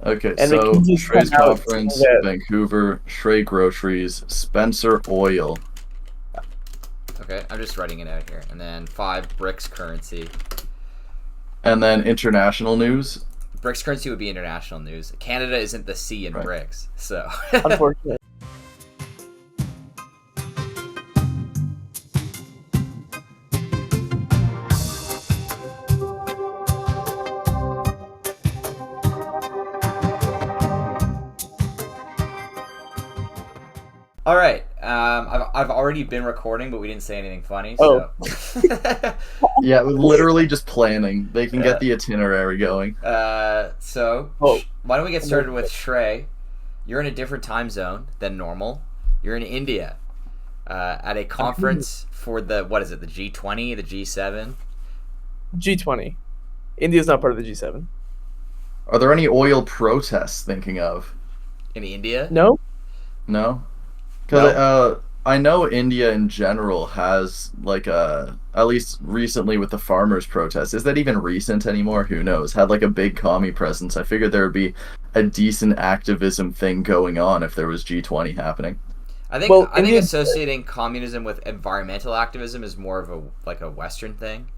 Okay, And so McKinsey's come Shrey's out saying Conference, that Vancouver, Shrey Groceries, Spencer Oil, Okay, I'm just writing it out here. And then 5, BRICS currency. and then international news. BRICS currency would be international news. Canada isn't the C in Right. BRICS, so. unfortunately. All right. I've already been recording, but we didn't say anything funny. Oh. So, Yeah, literally just planning. They can Yeah. get the itinerary going. so Oh. why don't we get started with Shrey? You're in a different time zone than normal. You're in India, at a conference for the what is it? The G20, the G7. G20. India's not part of the G7. Are there any oil protests thinking of? In India? No? No? Because I know India in general has, like, at least recently with the farmers' protests. Is that even recent anymore? Who knows? Had, like, a big commie presence. I figured there would be a decent activism thing going on if there was G20 happening. I think Well, I think India- associating communism with environmental activism is more of a Western thing.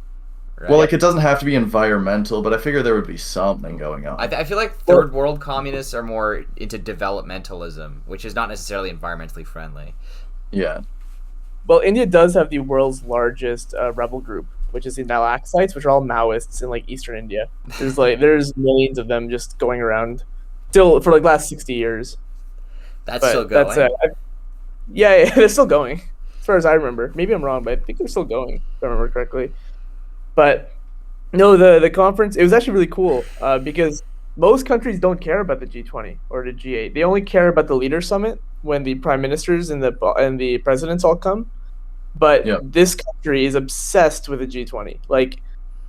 Right? Well, like, it doesn't have to be environmental, but I figure there would be something going on. I feel like third world communists are more into developmentalism, which is not necessarily environmentally friendly. Yeah. Well, India does have the world's largest rebel group, which is the Nalaxites, which are all Maoists in like Eastern India. There's millions of them just going around, still for like last 60 years. That's But still going. yeah, they're still going, as far as I remember. Maybe I'm wrong, but I think they're still going, if I remember correctly. But no, the conference, it was actually really cool because most countries don't care about the G20 or the G8. They only care about the leader summit when the prime ministers and the presidents all come. But Yeah. this country is obsessed with the G20. Like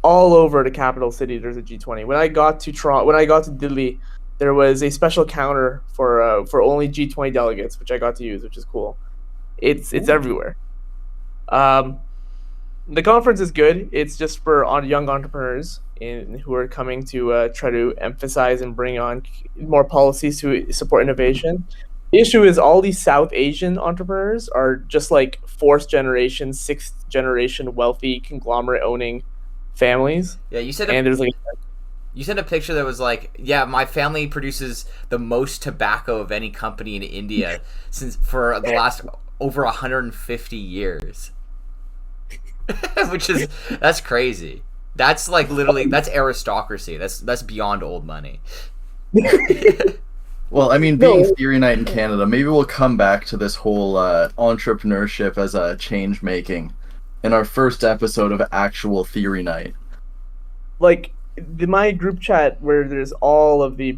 all over the capital city, there's a G20. When I got to Delhi, there was a special counter for only G20 delegates, which I got to use, which is cool. It's everywhere. The conference is good. It's just for young entrepreneurs who are coming to try to emphasize and bring on more policies to support innovation. The issue is all these South Asian entrepreneurs are just like fourth generation, sixth generation wealthy conglomerate owning families. Yeah, you said And there's like you sent a picture that was like, yeah, my family produces the most tobacco of any company in India for the last over 150 years. That's crazy. That's like literally that's aristocracy. That's beyond old money. Well, I mean, being Theory Night in Canada, maybe we'll come back to this whole entrepreneurship as a change making in our first episode of actual Theory Night. like my group chat where there's all the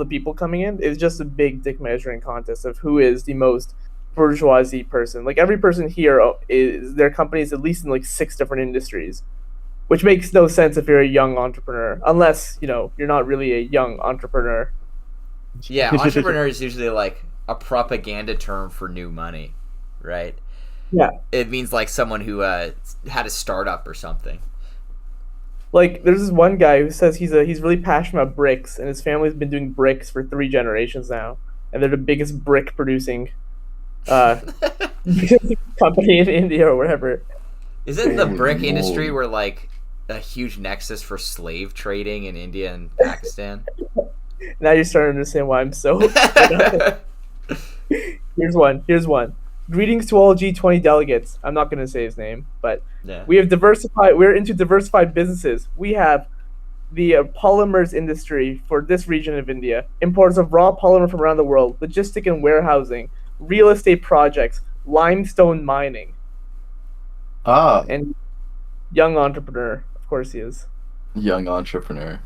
people coming in is just a big dick measuring contest of who is the most bourgeoisie person. Like every person here is their company is at least in like 6 different industries, which makes no sense if you're a young entrepreneur, unless you're not really a young entrepreneur. Yeah, entrepreneur is usually like a propaganda term for new money, right? Yeah. It means like someone who had a startup or something. Like there's this one guy who says he's really passionate about bricks, and his family's been doing bricks for 3 generations now, and they're the biggest brick producing company in India or wherever. Isn't the Holy brick moly. industry where like a huge nexus for slave trading in India and Pakistan? Now you're starting to understand why I'm so. Here's one. Greetings to all G20 delegates. I'm not going to say his name, but Yeah. we're into diversified businesses. We have the polymers industry for this region of India, imports of raw polymer from around the world, logistic and warehousing, real estate projects, limestone mining, Ah, and young entrepreneur. Of course he is. young entrepreneur.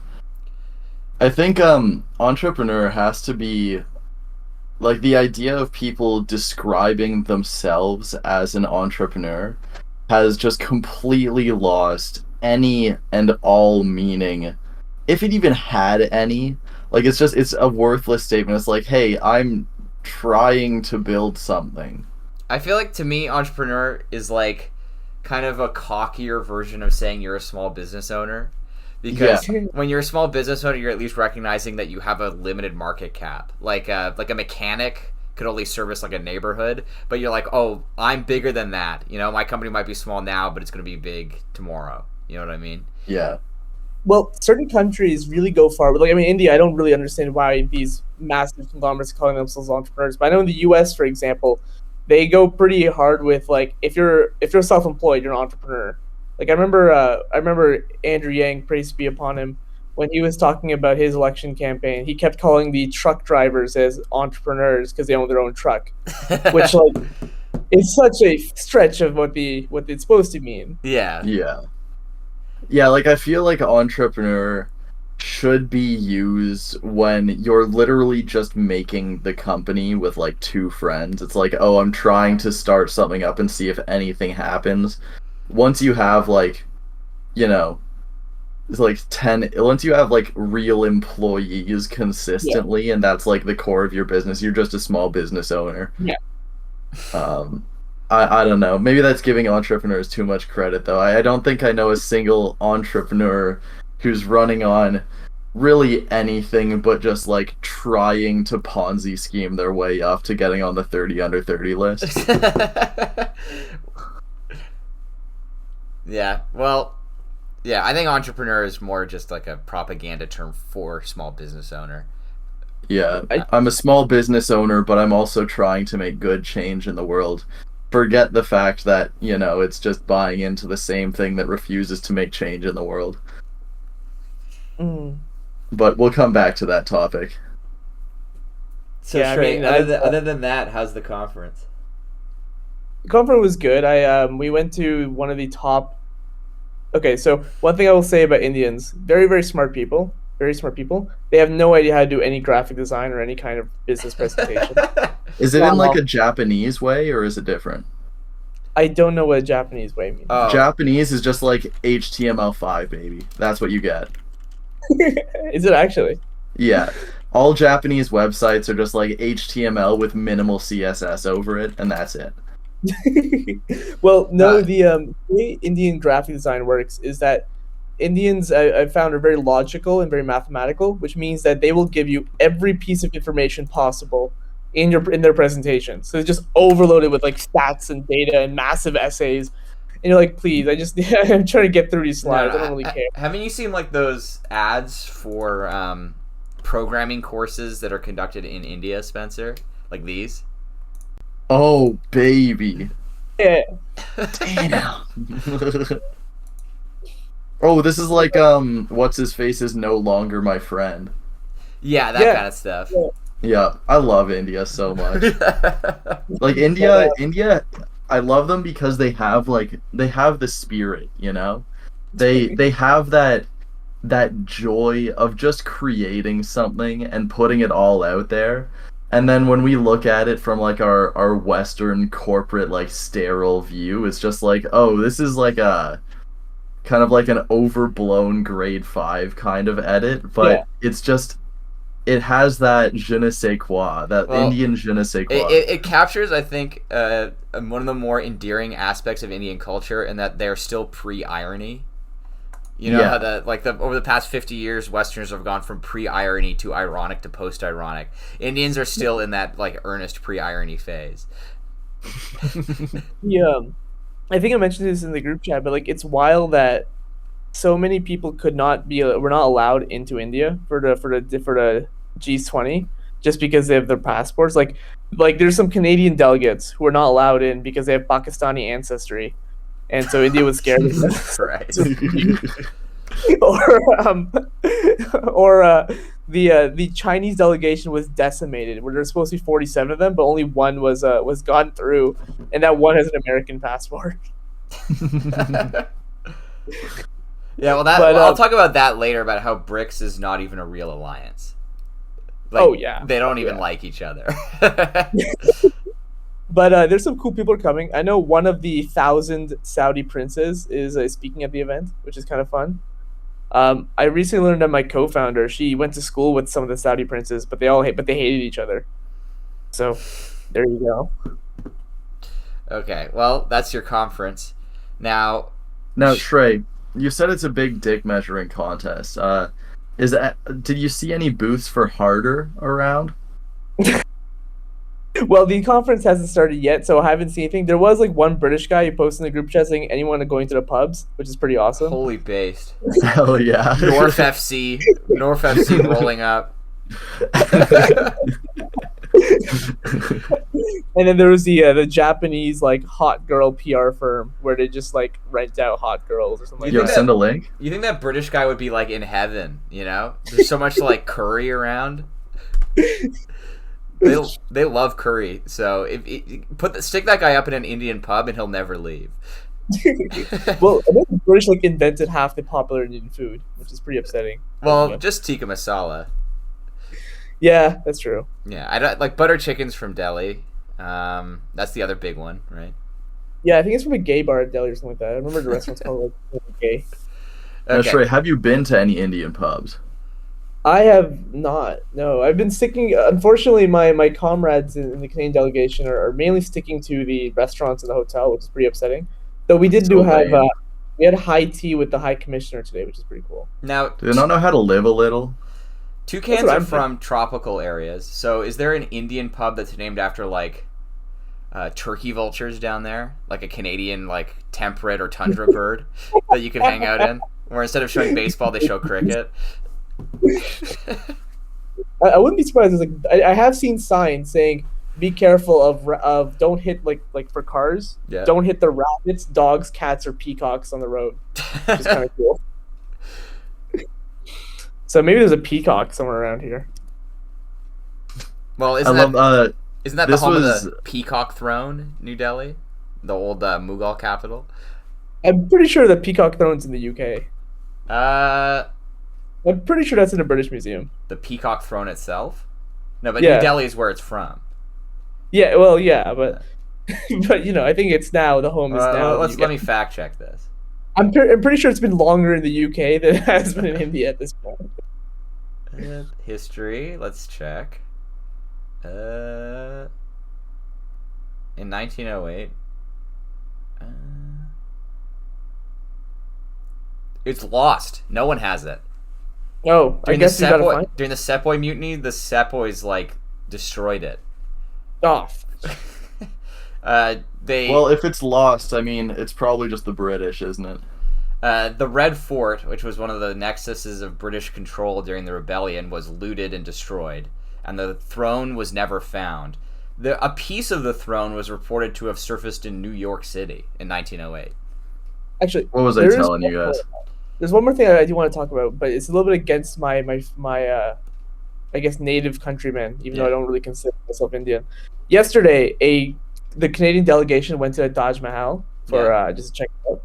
I think entrepreneur has to be like the idea of people describing themselves as an entrepreneur has just completely lost any and all meaning, if it even had any. Like it's a worthless statement. It's like, hey, I'm trying to build something. I feel like to me, entrepreneur is like kind of a cockier version of saying you're a small business owner, Because when you're a small business owner, you're at least recognizing that you have a limited market cap. Like a mechanic could only service like a neighborhood, but you're like, oh, I'm bigger than that. You know, my company might be small now, but it's going to be big tomorrow. You know what I mean? Yeah. Well, certain countries really go far. Like, I mean, India, I don't really understand why these massive conglomerates are calling themselves entrepreneurs. But I know in the U.S., for example, they go pretty hard with like if you're self-employed, you're an entrepreneur. Like I remember Andrew Yang, praise be upon him, when he was talking about his election campaign, he kept calling the truck drivers as entrepreneurs because they own their own truck, which like is such a stretch of what it's supposed to mean. Yeah. Yeah, like I feel like entrepreneur should be used when you're literally just making the company with like two friends. It's like, oh, I'm trying to start something up and see if anything happens. Once you have like, you know, it's like 10, once you have like real employees consistently, and that's like the core of your business, you're just a small business owner. Yeah. I don't know. Maybe that's giving entrepreneurs too much credit, though. I don't think I know a single entrepreneur who's running on really anything but just like trying to Ponzi scheme their way up to getting on the 30 under 30 list. Yeah. Well, yeah, I think entrepreneur is more just like a propaganda term for small business owner. Yeah. I'm a small business owner, but I'm also trying to make good change in the world. Forget the fact that, you know, it's just buying into the same thing that refuses to make change in the world. But we'll come back to that topic. So, yeah, Shrey, other than that, how's the conference? The conference was good. We went to one of the top. Okay, so one thing I will say about Indians, very, very smart people. Very smart people. They have no idea how to do any graphic design or any kind of business presentation. Is it in like a Japanese way or is it different? I don't know what a Japanese way means. Oh. Japanese is just like HTML5, baby. That's what you get. Is it actually? Yeah. All Japanese websites are just like HTML with minimal CSS over it, and that's it. Well, no, the way Indian graphic design works is that Indians, I found, are very logical and very mathematical, which means that they will give you every piece of information possible in their presentation. So it's just overloaded with like stats and data and massive essays. And you're like, please, I'm trying to get through these slides. I don't really care. Haven't you seen like those ads for programming courses that are conducted in India, Spencer? Like these? Oh, baby. Yeah. Damn. Oh, this is like what's his face is no longer my friend. Yeah, that kind of stuff. Yeah, I love India so much. Like India, I love them because they have the spirit, you know? They have that joy of just creating something and putting it all out there. And then when we look at it from like our Western corporate like sterile view, it's just like, oh, this is like a kind of like an overblown grade 5 kind of edit, but it's just, it has that je ne sais quoi, that Indian je ne sais quoi. It captures, I think, one of the more endearing aspects of Indian culture, in that they're still pre-irony. You know how over the past 50 years, Westerners have gone from pre-irony to ironic to post-ironic. Indians are still in that like earnest pre-irony phase. Yeah. I think I mentioned this in the group chat, but like it's wild that so many people were not allowed into India for the G20 just because they have their passports. Like there's some Canadian delegates who are not allowed in because they have Pakistani ancestry, and so India was scared of them. Right. or the Chinese delegation was decimated, where there's supposed to be 47 of them, but only one was gone through, and that one has an American passport. Yeah, well, I'll talk about that later, about how BRICS is not even a real alliance. Like, they don't even like each other. But there's some cool people coming. I know one of the 1,000 Saudi princes is speaking at the event, which is kind of fun. I recently learned that my co-founder, she went to school with some of the Saudi princes, but they hated each other. So there you go. Okay, well, that's your conference. Now, Shrey, you said it's a big dick measuring contest. Did you see any booths for harder around? Well, the conference hasn't started yet, so I haven't seen anything. There was like one British guy who posted in the group chat saying anyone going to the pubs, which is pretty awesome. Holy based. Hell yeah. North FC rolling up. And then there was the Japanese like hot girl PR firm where they just like rent out hot girls or something like Yo, that. send a link. You think that British guy would be like in heaven? You know, there's so much like curry around. They love curry, so stick that guy up in an Indian pub and he'll never leave. Well, I think the British like invented half the popular Indian food, which is pretty upsetting. Well, just tikka masala. Yeah, that's true. Yeah, I don't like butter chickens from Delhi. That's the other big one, right? Yeah, I think it's from a gay bar at Delhi or something like that. I remember the restaurant's called like gay. Now, Okay. Shrey, have you been to any Indian pubs? I have not. No, I've been sticking. Unfortunately, my comrades in the Canadian delegation are mainly sticking to the restaurants and the hotel, which is pretty upsetting. Though we did So have lame. we had high tea with the High Commissioner today, which is pretty cool. Now, Do they not know how to live a little? toucans what are I'm from tropical areas. So, is there an Indian pub that's named after like turkey vultures down there, like a Canadian like temperate or tundra bird that you can hang out in, where instead of showing baseball, they show cricket? I wouldn't be surprised. Like I have seen signs saying, "Be careful of don't hit like for cars. Yeah. Don't hit the rabbits, dogs, cats, or peacocks on the road." Which is kind of cool. So maybe there's a peacock somewhere around here. Well, I isn't love. that the this home was- of the Peacock Throne, New Delhi, the old Mughal capital? I'm pretty sure the Peacock Throne's in the UK. Uh, I'm pretty sure that's in a British museum. the Peacock Throne itself? No, but Yeah. New Delhi is where it's from. Yeah, well, yeah, but but you know, I think it's now the home is now. Let me fact check this. I'm pretty sure it's been longer in the UK than it has been in India at this point. History. Let's check. In 1908. It's lost. No one has it. Oh, I guess you gotta find. During the Sepoy mutiny, the Sepoys like destroyed it. Oh, Well, if it's lost, I mean, it's probably just the British, isn't it? The Red Fort, which was one of the nexuses of British control during the rebellion, was looted and destroyed, and the throne was never found. A piece of the throne was reported to have surfaced in New York City in 1908. actually, What was I there is telling you one guys? more- There's one more thing I do want to talk about, but it's a little bit against my I guess native countrymen, even though I don't really consider myself Indian. Yesterday, the Canadian delegation went to the Taj Mahal for just to check it out,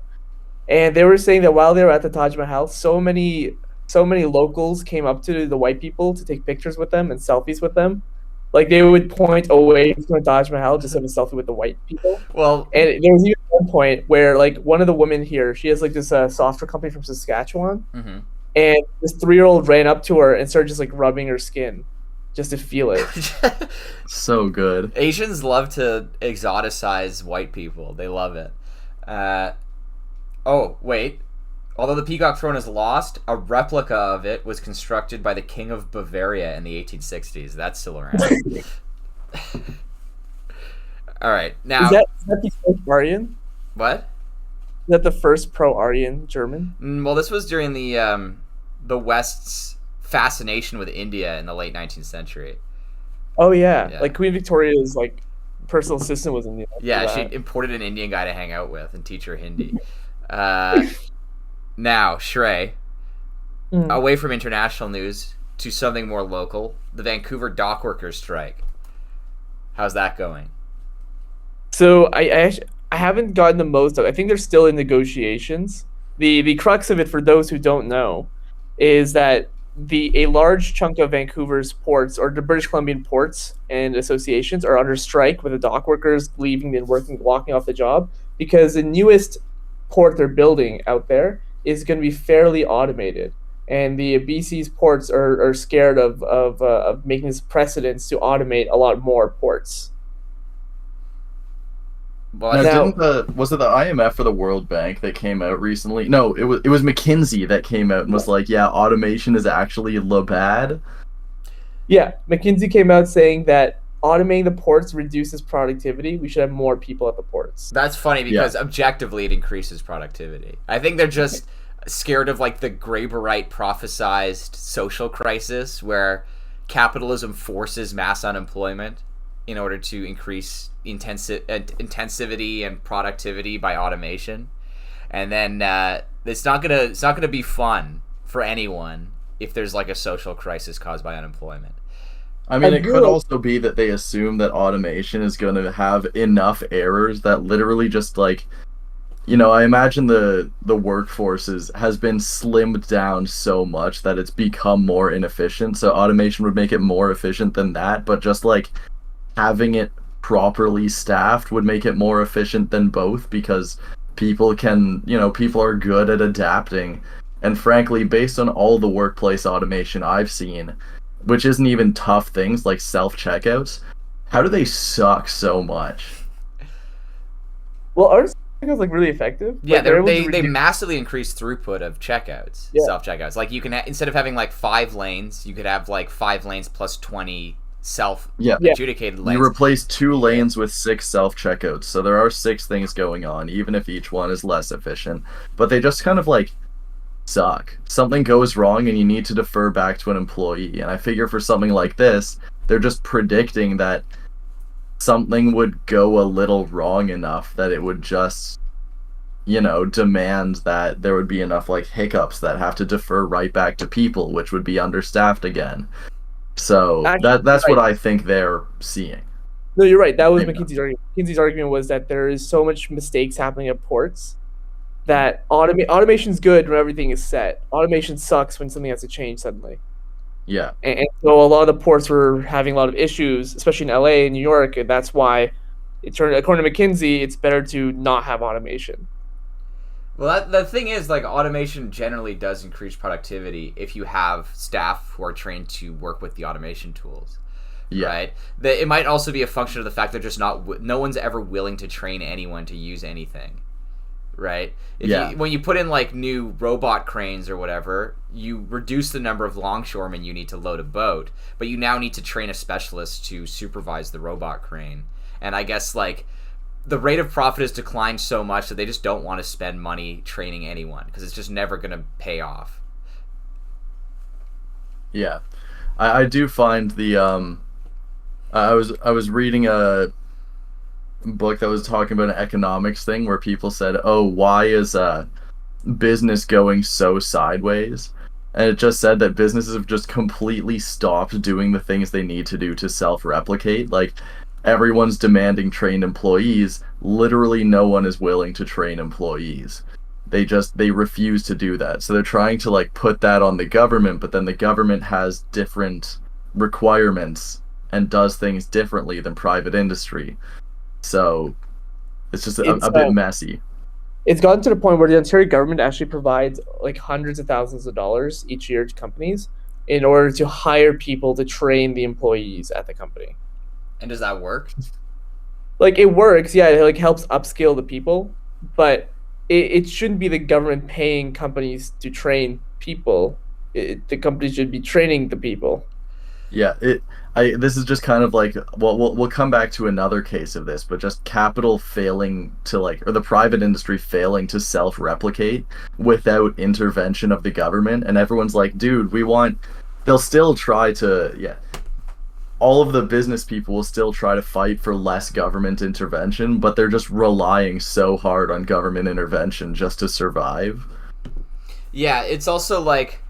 and they were saying that while they were at the Taj Mahal, so many locals came up to the white people to take pictures with them and selfies with them. Like they would point away from the Taj Mahal just to have a selfie with the white people. Well, And there was even one point where like one of the women here, she has like this software company from Saskatchewan, mhm. and this 3-year-old ran up to her and started just like rubbing her skin just to feel it. So good. Asians love to exoticize white people. They love it. Oh, wait. Although the Peacock Throne is lost, a replica of it was constructed by the King of Bavaria in the 1860s. That's still around. All right. Now, Is that the first Aryan? what? Is that the first pro-Aryan German? Well, this was during the West's fascination with India in the late 19th century. Oh yeah, Yeah. like Queen Victoria's like personal assistant was in the Yeah, she imported an Indian guy to hang out with and teach her Hindi. Now, Shrey, away from international news to something more local, the Vancouver Dockworkers Strike. How's that going? So I haven't gotten the most of it. I think they're still in negotiations. The crux of it, for those who don't know, is that a large chunk of Vancouver's ports, or the British Columbian ports and associations, are under strike, with the dock workers leaving and walking off the job, because the newest port they're building out there is going to be fairly automated, and the BC's ports are scared of making this precedence to automate a lot more ports. Well, Now, Now, was it the IMF or the World Bank that came out recently? No, it was McKinsey that came out and was like, yeah, automation is actually bad. yeah, McKinsey came out saying that automating the ports reduces productivity. We should have more people at the ports. that's funny Yeah. because objectively it increases productivity. I think they're just scared of like the Graeberite prophesized social crisis where capitalism forces mass unemployment in order to increase intensivity and productivity by automation, and then it's not gonna be fun for anyone if there's like a social crisis caused by unemployment. I mean, I it feel could like- also be that they assume that automation is going to have enough errors that literally just like, I imagine the workforce has been slimmed down so much that it's become more inefficient. So automation would make it more efficient than that, but just like having it properly staffed would make it more efficient than both because people are good at adapting. And frankly, based on all the workplace automation I've seen, which isn't even tough things like self-checkouts, how do they suck so much? Well, aren't checkouts like really effective? Yeah, Like, they're able to they reduce- massively increase throughput of checkouts, Yeah. self checkouts. Like you can instead of having like 5 lanes, you could have like 5 lanes plus 20 self Yeah. adjudicated lanes. You replace 2 lanes with 6 self-checkouts, so there are 6 things going on, even if each one is less efficient. But they just kind of like suck. Something goes wrong and you need to defer back to an employee. And I figure for something like this, they're just predicting that something would go a little wrong enough that it would just, demand that there would be enough like hiccups that have to defer right back to people, which would be understaffed again. So Actually, that's right. what I think they're seeing. No, you're right. That was Maybe not. McKinsey's argument. McKinsey's argument was that there is so much mistakes happening at ports that automation's good when everything is set. Automation sucks when something has to change suddenly. Yeah. And so a lot of the ports were having a lot of issues, especially in LA and New York, and that's why according to McKinsey, it's better to not have automation. Well, the thing is, like, automation generally does increase productivity if you have staff who are trained to work with the automation tools. Yeah. Right? It might also be a function of the fact that just no one's ever willing to train anyone to use anything. Right? When you put in like new robot cranes or whatever, you reduce the number of longshoremen you need to load a boat, but you now need to train a specialist to supervise the robot crane. And I guess like the rate of profit has declined so much that they just don't want to spend money training anyone because it's just never going to pay off. Yeah. I do find I was reading a book that was talking about an economics thing where people said, "Oh, why is business going so sideways?" And it just said that businesses have just completely stopped doing the things they need to do to self-replicate. Like everyone's demanding trained employees. Literally no one is willing to train employees. They refuse to do that. So they're trying to like put that on the government, but then the government has different requirements and does things differently than private industry. So it's just a bit messy. It's gotten to the point where the Ontario government actually provides like hundreds of thousands of dollars each year to companies in order to hire people to train the employees at the company. And does that work? Like it works, yeah, it like helps upskill the people, but it shouldn't be the government paying companies to train people. The companies should be training the people. Yeah, this is just kind of like, well, we'll come back to another case of this, but just capital failing to or the private industry failing to self-replicate without intervention of the government, and everyone's like, dude, they'll still try to, all of the business people will still try to fight for less government intervention, but they're just relying so hard on government intervention just to survive. Yeah, it's also like,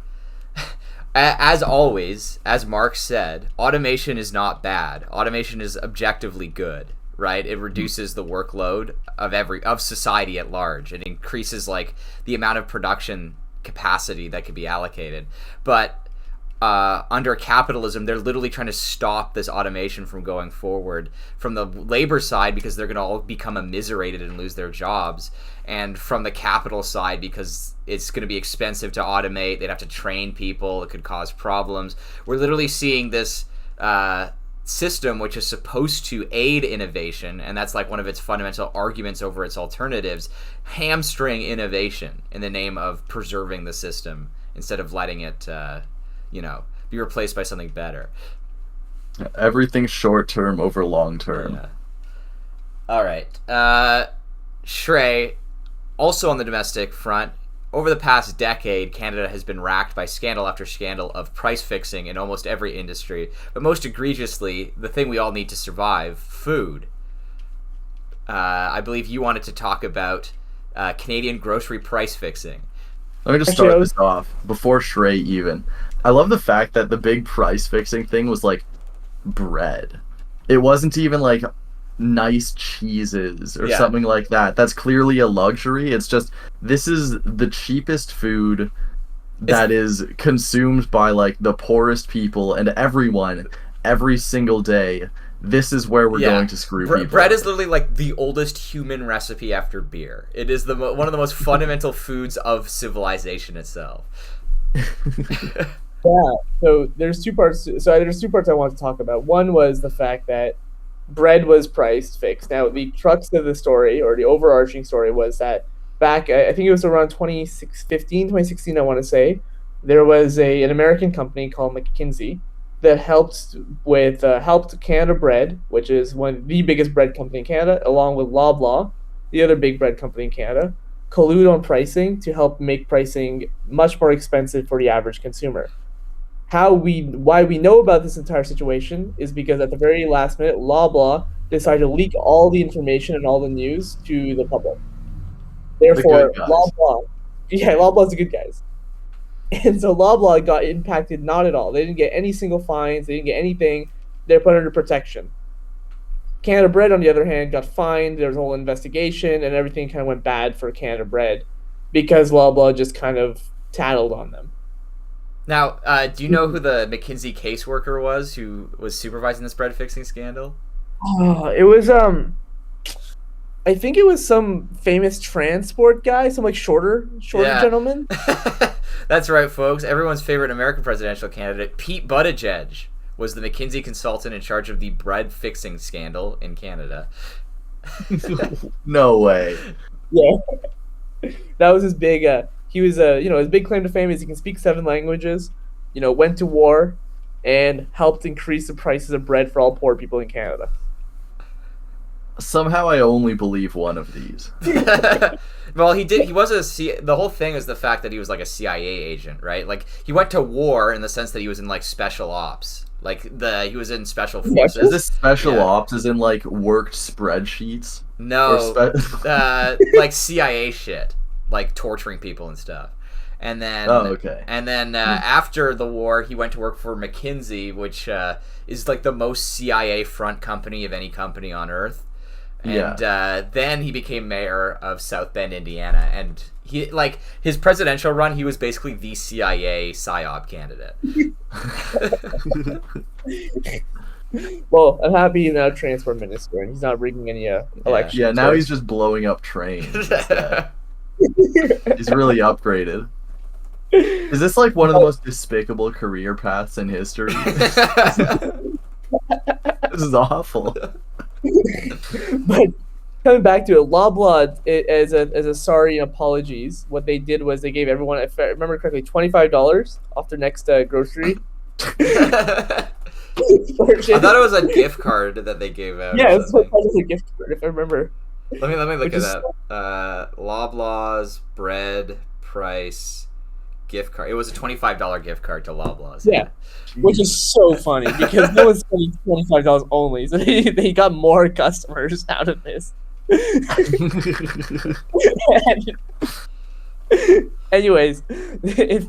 as always, as Mark said, automation is not bad. Automation is objectively good, right? It reduces the workload of society at large. It increases like the amount of production capacity that could be allocated. But under capitalism, they're literally trying to stop this automation from going forward from the labor side because they're going to all become immiserated and lose their jobs, and from the capital side because it's going to be expensive to automate. They'd have to train people. It could cause problems. We're literally seeing this system, which is supposed to aid innovation, and that's like one of its fundamental arguments over its alternatives, hamstring innovation in the name of preserving the system instead of letting it, be replaced by something better. Everything short term over long term. Yeah. All right. Shrey, also on the domestic front, over the past decade, Canada has been racked by scandal after scandal of price fixing in almost every industry, but most egregiously, the thing we all need to survive, food. I believe you wanted to talk about Canadian grocery price fixing. Let me just start this off before Shrey even. I love the fact that the big price fixing thing was like bread. It wasn't even like nice cheeses or something like that. That's clearly a luxury. It's just, this is the cheapest food that is consumed by like the poorest people and everyone every single day. This is where we're going to screw people. Bread is literally like the oldest human recipe after beer. It is one of the most fundamental foods of civilization itself. Yeah. So there's two parts. There's two parts I want to talk about. One was the fact that bread was price fixed. Now, the crux of the story, or the overarching story, was that back, I think it was around 2016, I want to say, there was an American company called McKinsey that helped Canada Bread, which is one of the biggest bread company in Canada, along with Loblaw, the other big bread company in Canada, collude on pricing to help make pricing much more expensive for the average consumer. Why we know about this entire situation is because at the very last minute, Loblaw decided to leak all the information and all the news to the public. Therefore, Loblaw's the good guys. And so Loblaw got impacted not at all. They didn't get any single fines. They didn't get anything. They're put under protection. Canada Bread, on the other hand, got fined. There was a whole investigation, and everything kind of went bad for Canada Bread because Loblaw just kind of tattled on them. Now, do you know who the McKinsey caseworker was who was supervising this bread fixing scandal? It was I think it was some famous transport guy, some like shorter gentleman. That's right, folks. Everyone's favorite American presidential candidate, Pete Buttigieg, was the McKinsey consultant in charge of the bread fixing scandal in Canada. No way. Yeah, that was his big. He was his big claim to fame is he can speak 7 languages. Went to war, and helped increase the prices of bread for all poor people in Canada. Somehow I only believe one of these. Well, he did. He was the whole thing is the fact that he was like a CIA agent, right? Like he went to war in the sense that he was in like special ops. Like he was in special forces. Is this special ops as in like worked spreadsheets? No, like CIA shit, like torturing people and stuff. And then, after the war, he went to work for McKinsey, which is like the most CIA front company of any company on earth. And then he became mayor of South Bend, Indiana, and he his presidential run, he was basically the CIA PSYOP candidate. Well, I'm happy he's now a transport minister and he's not rigging any elections. Yeah, now he's just blowing up trains. He's really upgraded. Is this like one of the most despicable career paths in history? This is awful. But coming back to it, Loblaw, as a sorry and apologies, what they did was they gave everyone, if I remember correctly, $25 off their next grocery. I thought it was a gift card that they gave out. Yeah, it was a gift card, if I remember. Let me look at that. Loblaw's bread price gift card. It was a $25 gift card to Loblaw's. Yeah, which is so funny because no one's spending $25 only, so they got more customers out of this. Anyways,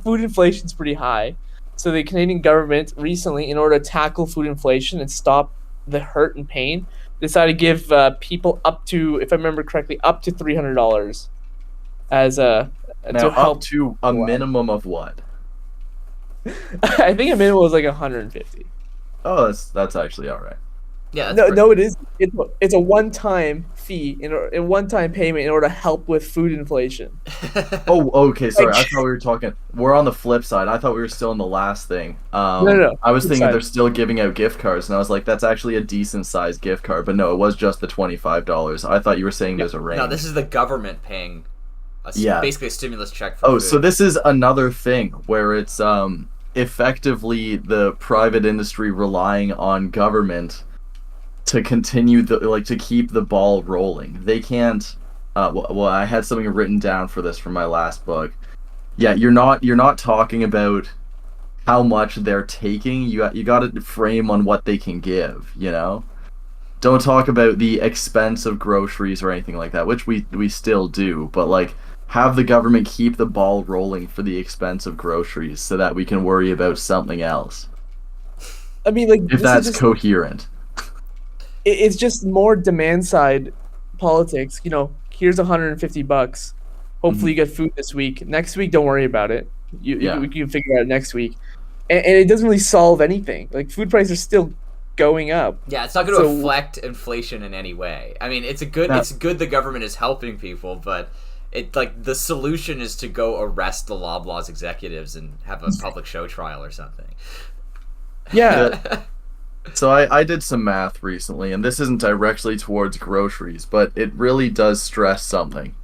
food inflation's pretty high, so the Canadian government recently, in order to tackle food inflation and stop the hurt and pain, decided to give people up to, if I remember correctly, up to $300 as a now, up to a minimum of what? I think a minimum was like 150. Oh, that's actually all right. Yeah, No, no, it is. It's a one-time fee a one-time payment in order to help with food inflation. Oh, okay. Sorry, Like, I thought we were talking. We're on the flip side. I thought we were still in the last thing. no, no, no. I was Flip thinking side. they're still giving out gift cards, and I was like, that's actually a decent sized gift card. But no, it was just the $25. I thought you were saying there's a range. No, this is the government paying Yeah. basically a stimulus check for Oh, food. so this is another thing where it's effectively the private industry relying on government to continue to keep the ball rolling. They can't. Well, I had something written down for this from my last book. Yeah, you're not talking about how much they're taking. You got to frame on what they can give. Don't talk about the expense of groceries or anything like that, which we still do. But like, have the government keep the ball rolling for the expense of groceries so that we can worry about something else. I mean, like, If that's coherent. it's just more demand side politics. Here's $150. Hopefully, you get food this week. Next week, don't worry about it. You can figure it out next week, and it doesn't really solve anything. Like, food prices are still going up. Yeah, it's not going to reflect inflation in any way. I mean, it's good the government is helping people, but the solution is to go arrest the Loblaws executives and have a public show trial or something. Yeah. So I did some math recently, and this isn't directly towards groceries, but it really does stress something.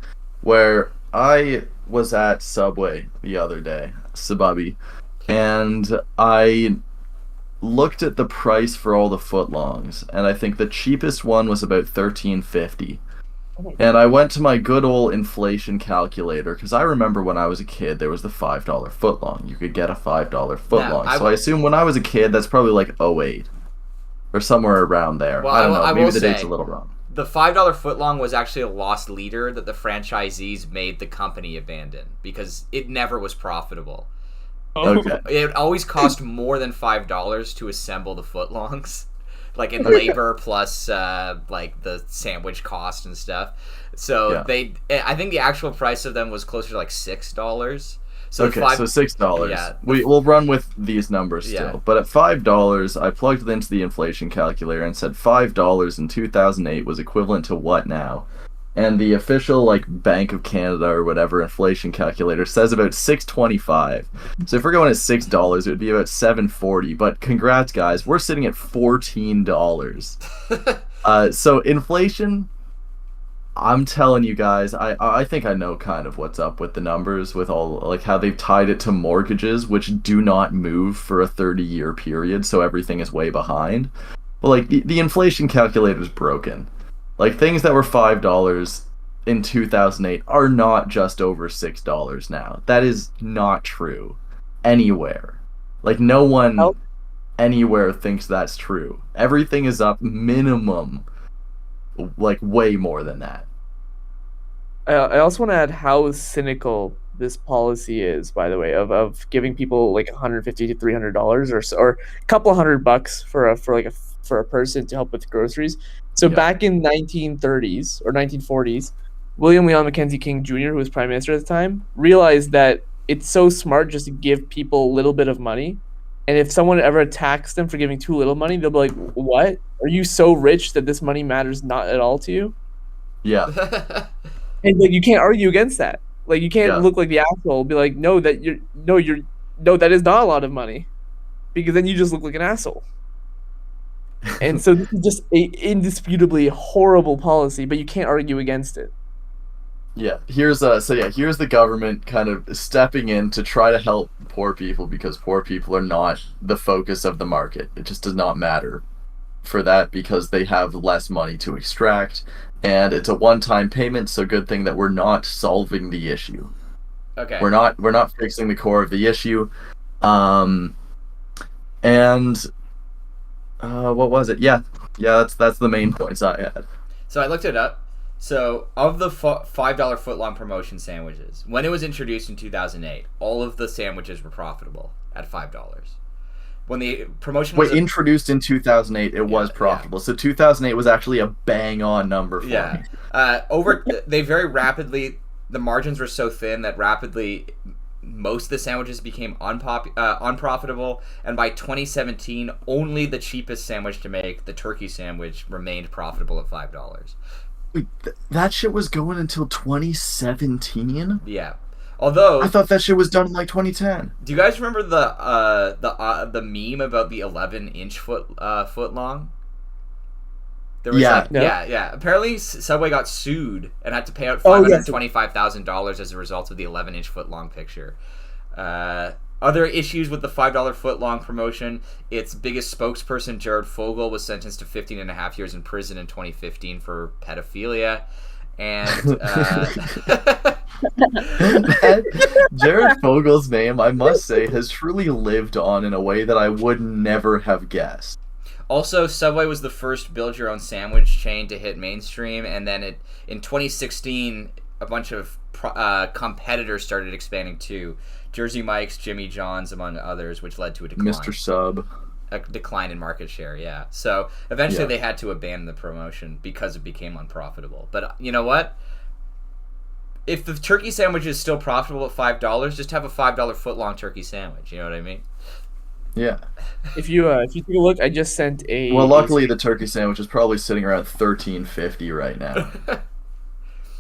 Where I was at Subway the other day, Sababi, and I looked at the price for all the footlongs, and I think the cheapest one was about $13.50. And I went to my good old inflation calculator, because I remember when I was a kid, there was the $5 footlong. You could get a $5 footlong. So I assume when I was a kid, that's probably like '08. Or somewhere around there. Well, I don't know. I Maybe the date's a little wrong. The $5 footlong was actually a lost leader that the franchisees made the company abandon because it never was profitable. Okay. It always cost more than $5 to assemble the footlongs, like in labor plus like the sandwich cost and stuff. So I think the actual price of them was closer to like $6. So so $6. Yeah. We'll run with these numbers still. Yeah. But at $5, I plugged it into the inflation calculator and said $5 in 2008 was equivalent to what now? And the official Bank of Canada or whatever inflation calculator says about $6.25. So if we're going at $6, it would be about $7.40. But congrats, guys, we're sitting at $14. So inflation. I'm telling you guys, I think I know kind of what's up with the numbers, with all how they've tied it to mortgages, which do not move for a 30-year period, so everything is way behind. But the inflation calculator is broken. Things that were $5 in 2008 are not just over $6 now. That is not true anywhere. No one anywhere thinks that's true. Everything is up minimum way more than that. I also want to add how cynical this policy is, by the way, of giving people $150 to $300 or a couple $100 for a person to help with groceries. So back in 1930s or 1940s, William Leon Mackenzie King Jr., who was prime minister at the time, realized that it's so smart just to give people a little bit of money. And if someone ever attacks them for giving too little money, they'll be like, "What? Are you so rich that this money matters not at all to you?" Yeah. And you can't argue against that. You can't look like the asshole. Be like, "No, that is not a lot of money," because then you just look like an asshole. And so this is just a indisputably horrible policy, but you can't argue against it. Yeah, here's the government kind of stepping in to try to help poor people, because poor people are not the focus of the market. It just does not matter for that, because they have less money to extract, and it's a one-time payment, so good thing that we're not solving the issue. Okay. We're not fixing the core of the issue. And what was it? Yeah, that's the main points I had. So I looked it up. So, of the $5 footlong promotion sandwiches, when it was introduced in 2008, all of the sandwiches were profitable at $5. When the promotion was introduced in 2008, it was profitable. So 2008 was actually a bang-on number for me. They very rapidly, the margins were so thin that rapidly most of the sandwiches became unprofitable, and by 2017, only the cheapest sandwich to make, the turkey sandwich, remained profitable at $5. Wait, that shit was going until 2017? Yeah. Although I thought that shit was done in like 2010. Do you guys remember the meme about the 11-inch foot long? There was Yeah. yeah. Apparently, Subway got sued and had to pay out $525,000 as a result of the 11-inch foot long picture. Other issues with the $5 foot long promotion: its biggest spokesperson, Jared Fogle, was sentenced to 15 and a half years in prison in 2015 for pedophilia. And Jared Fogle's name, I must say, has truly lived on in a way that I would never have guessed. Also, Subway was the first build-your-own-sandwich chain to hit mainstream, and then in 2016, a bunch of competitors started expanding too. Jersey Mike's, Jimmy John's, among others, which led to a decline. Mr. Sub. A decline in market share, yeah. So eventually they had to abandon the promotion because it became unprofitable. But you know what? If the turkey sandwich is still profitable at $5, just have a $5 footlong turkey sandwich. You know what I mean? Yeah. If you take a look, I just sent a. Well, luckily the turkey sandwich is probably sitting around $13.50 right now.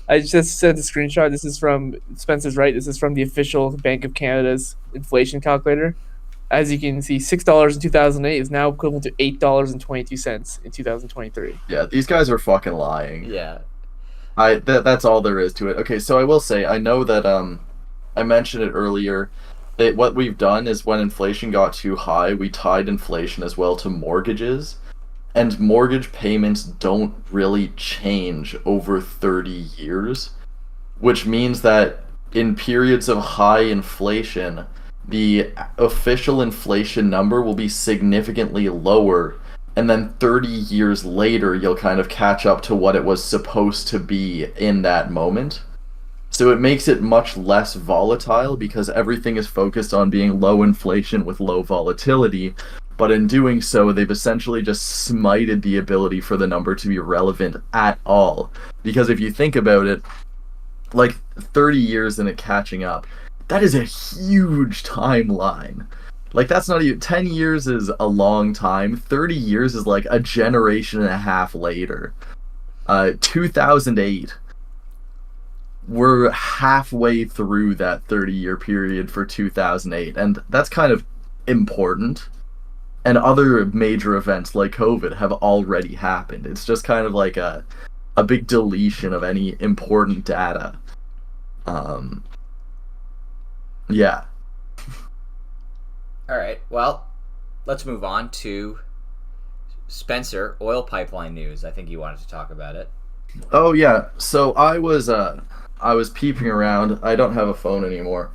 I just sent a screenshot. This is from Spencer's right. This is from the official Bank of Canada's inflation calculator. As you can see, $6 in 2008 is now equivalent to $8.22 in 2023. Yeah, these guys are fucking lying. Yeah. That's all there is to it. Okay, so I will say, I know that I mentioned it earlier, that what we've done is when inflation got too high, we tied inflation as well to mortgages, and mortgage payments don't really change over 30 years, which means that in periods of high inflation, the official inflation number will be significantly lower, and then 30 years later you'll kind of catch up to what it was supposed to be in that moment. So it makes it much less volatile because everything is focused on being low inflation with low volatility, but in doing so they've essentially just smited the ability for the number to be relevant at all. Because if you think about it, like 30 years and it catching up, that is a huge timeline. Like, that's not even 10 years is a long time. 30 years is like a generation and a half later. 2008, we're halfway through that 30-year period for 2008, and that's kind of important. And other major events like COVID have already happened. It's just kind of like a big deletion of any important data. Yeah. All right. Well, let's move on to Spencer, oil pipeline news. I think you wanted to talk about it. Oh yeah. So I was peeping around. I don't have a phone anymore.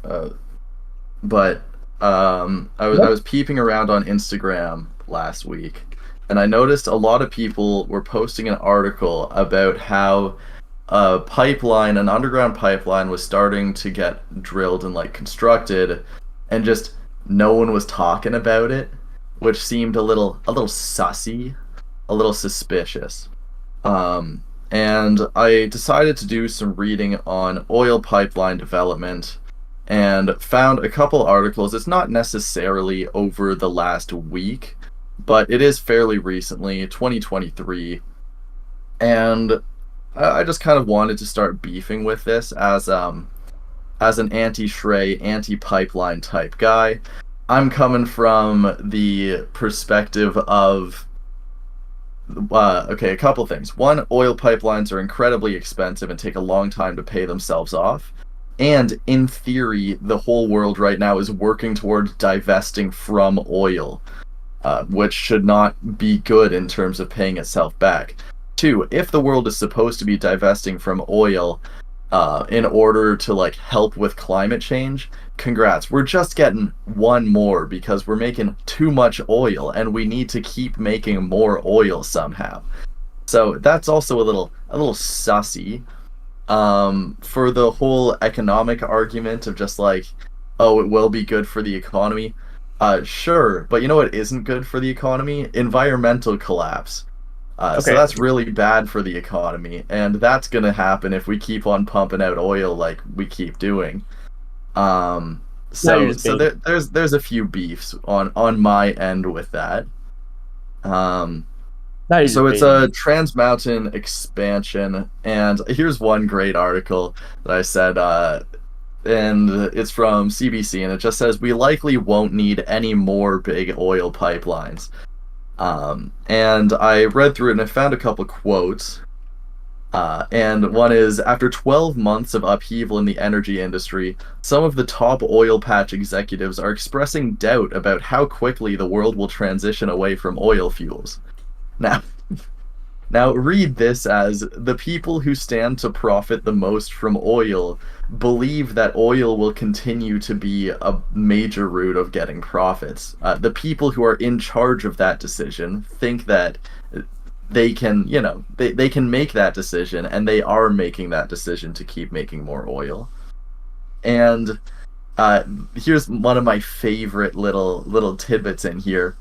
But I was peeping around on Instagram last week, and I noticed a lot of people were posting an article about how an underground pipeline was starting to get drilled and like constructed, and just no one was talking about it, which seemed a little sussy, a little suspicious. And I decided to do some reading on oil pipeline development and found a couple articles. It's not necessarily over the last week, but it is fairly recently, 2023. And I just kind of wanted to start beefing with this as an anti-Shrey, anti-pipeline type guy. I'm coming from the perspective of, a couple things. One, oil pipelines are incredibly expensive and take a long time to pay themselves off. And in theory, the whole world right now is working towards divesting from oil, which should not be good in terms of paying itself back. Two, if the world is supposed to be divesting from oil in order to like help with climate change, congrats. We're just getting one more because we're making too much oil and we need to keep making more oil somehow. So that's also a little sussy. For the whole economic argument of just like, oh, it will be good for the economy. Sure, but you know what isn't good for the economy? Environmental collapse. So that's really bad for the economy, and that's going to happen if we keep on pumping out oil like we keep doing. Now you're So just baiting. there's a few beefs on my end with that. Um, Now you're so just it's baiting. a Trans Mountain expansion, and here's one great article that I said, and it's from CBC, and it just says we likely won't need any more big oil pipelines. And I read through it and I found a couple quotes. And one is after 12 months of upheaval in the energy industry, some of the top oil patch executives are expressing doubt about how quickly the world will transition away from oil fuels. Now, now read this as the people who stand to profit the most from oil believe that oil will continue to be a major route of getting profits. The people who are in charge of that decision think that they can, they can make that decision, and they are making that decision to keep making more oil. And uh, here's one of my favorite little tidbits in here.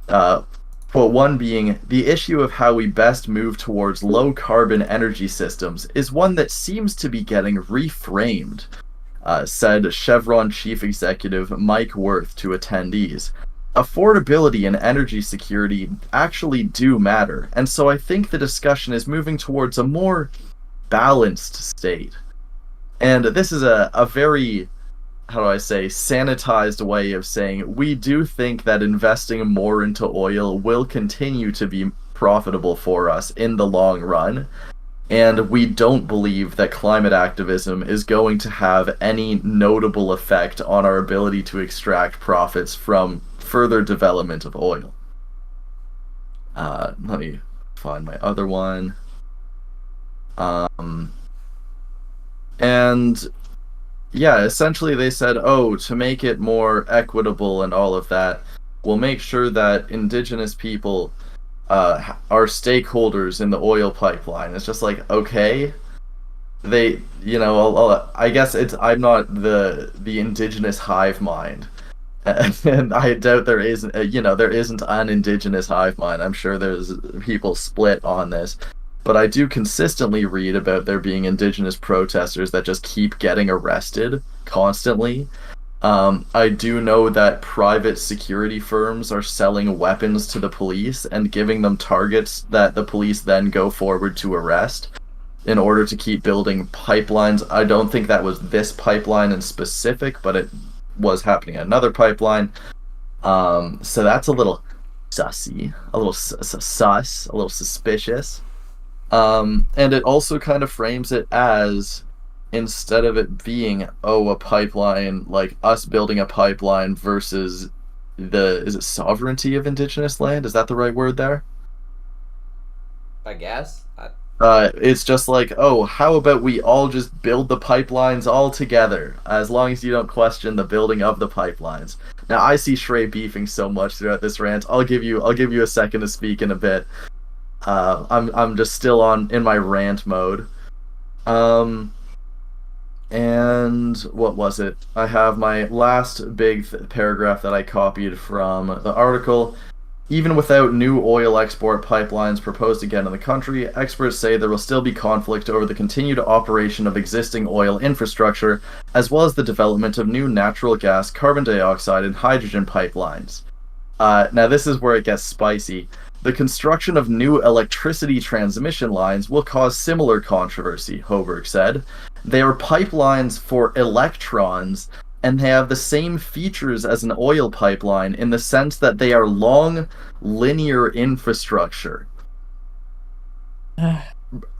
Uh, Quote one being, the issue of how we best move towards low carbon energy systems is one that seems to be getting reframed, said Chevron chief executive Mike Wirth to attendees. Affordability and energy security actually do matter, and so I think the discussion is moving towards a more balanced state. And this is a very, how do I say, sanitized way of saying we do think that investing more into oil will continue to be profitable for us in the long run. And we don't believe that climate activism is going to have any notable effect on our ability to extract profits from further development of oil. Let me find my other one. And yeah, essentially they said, oh, to make it more equitable and all of that, we'll make sure that indigenous people are stakeholders in the oil pipeline. It's just like, okay, they, I guess I'm not the indigenous hive mind. And I doubt there isn't, there isn't an indigenous hive mind. I'm sure there's people split on this. But I do consistently read about there being indigenous protesters that just keep getting arrested constantly. I do know that private security firms are selling weapons to the police and giving them targets that the police then go forward to arrest in order to keep building pipelines. I don't think that was this pipeline in specific, but it was happening at another pipeline. So that's a little sussy, a little sus, a little suspicious. And it also kind of frames it as, instead of it being, oh, a pipeline, like us building a pipeline versus is it sovereignty of indigenous land? Is that the right word there? I guess. It's just like, oh, how about we all just build the pipelines all together, as long as you don't question the building of the pipelines. Now, I see Shrey beefing so much throughout this rant. I'll give you a second to speak in a bit. I'm just still in my rant mode. And what was it? I have my last big paragraph that I copied from the article. Even without new oil export pipelines proposed again in the country, experts say there will still be conflict over the continued operation of existing oil infrastructure, as well as the development of new natural gas, carbon dioxide, and hydrogen pipelines. Now this is where it gets spicy. The construction of new electricity transmission lines will cause similar controversy, Hoberg said. They are pipelines for electrons, and they have the same features as an oil pipeline in the sense that they are long, linear infrastructure.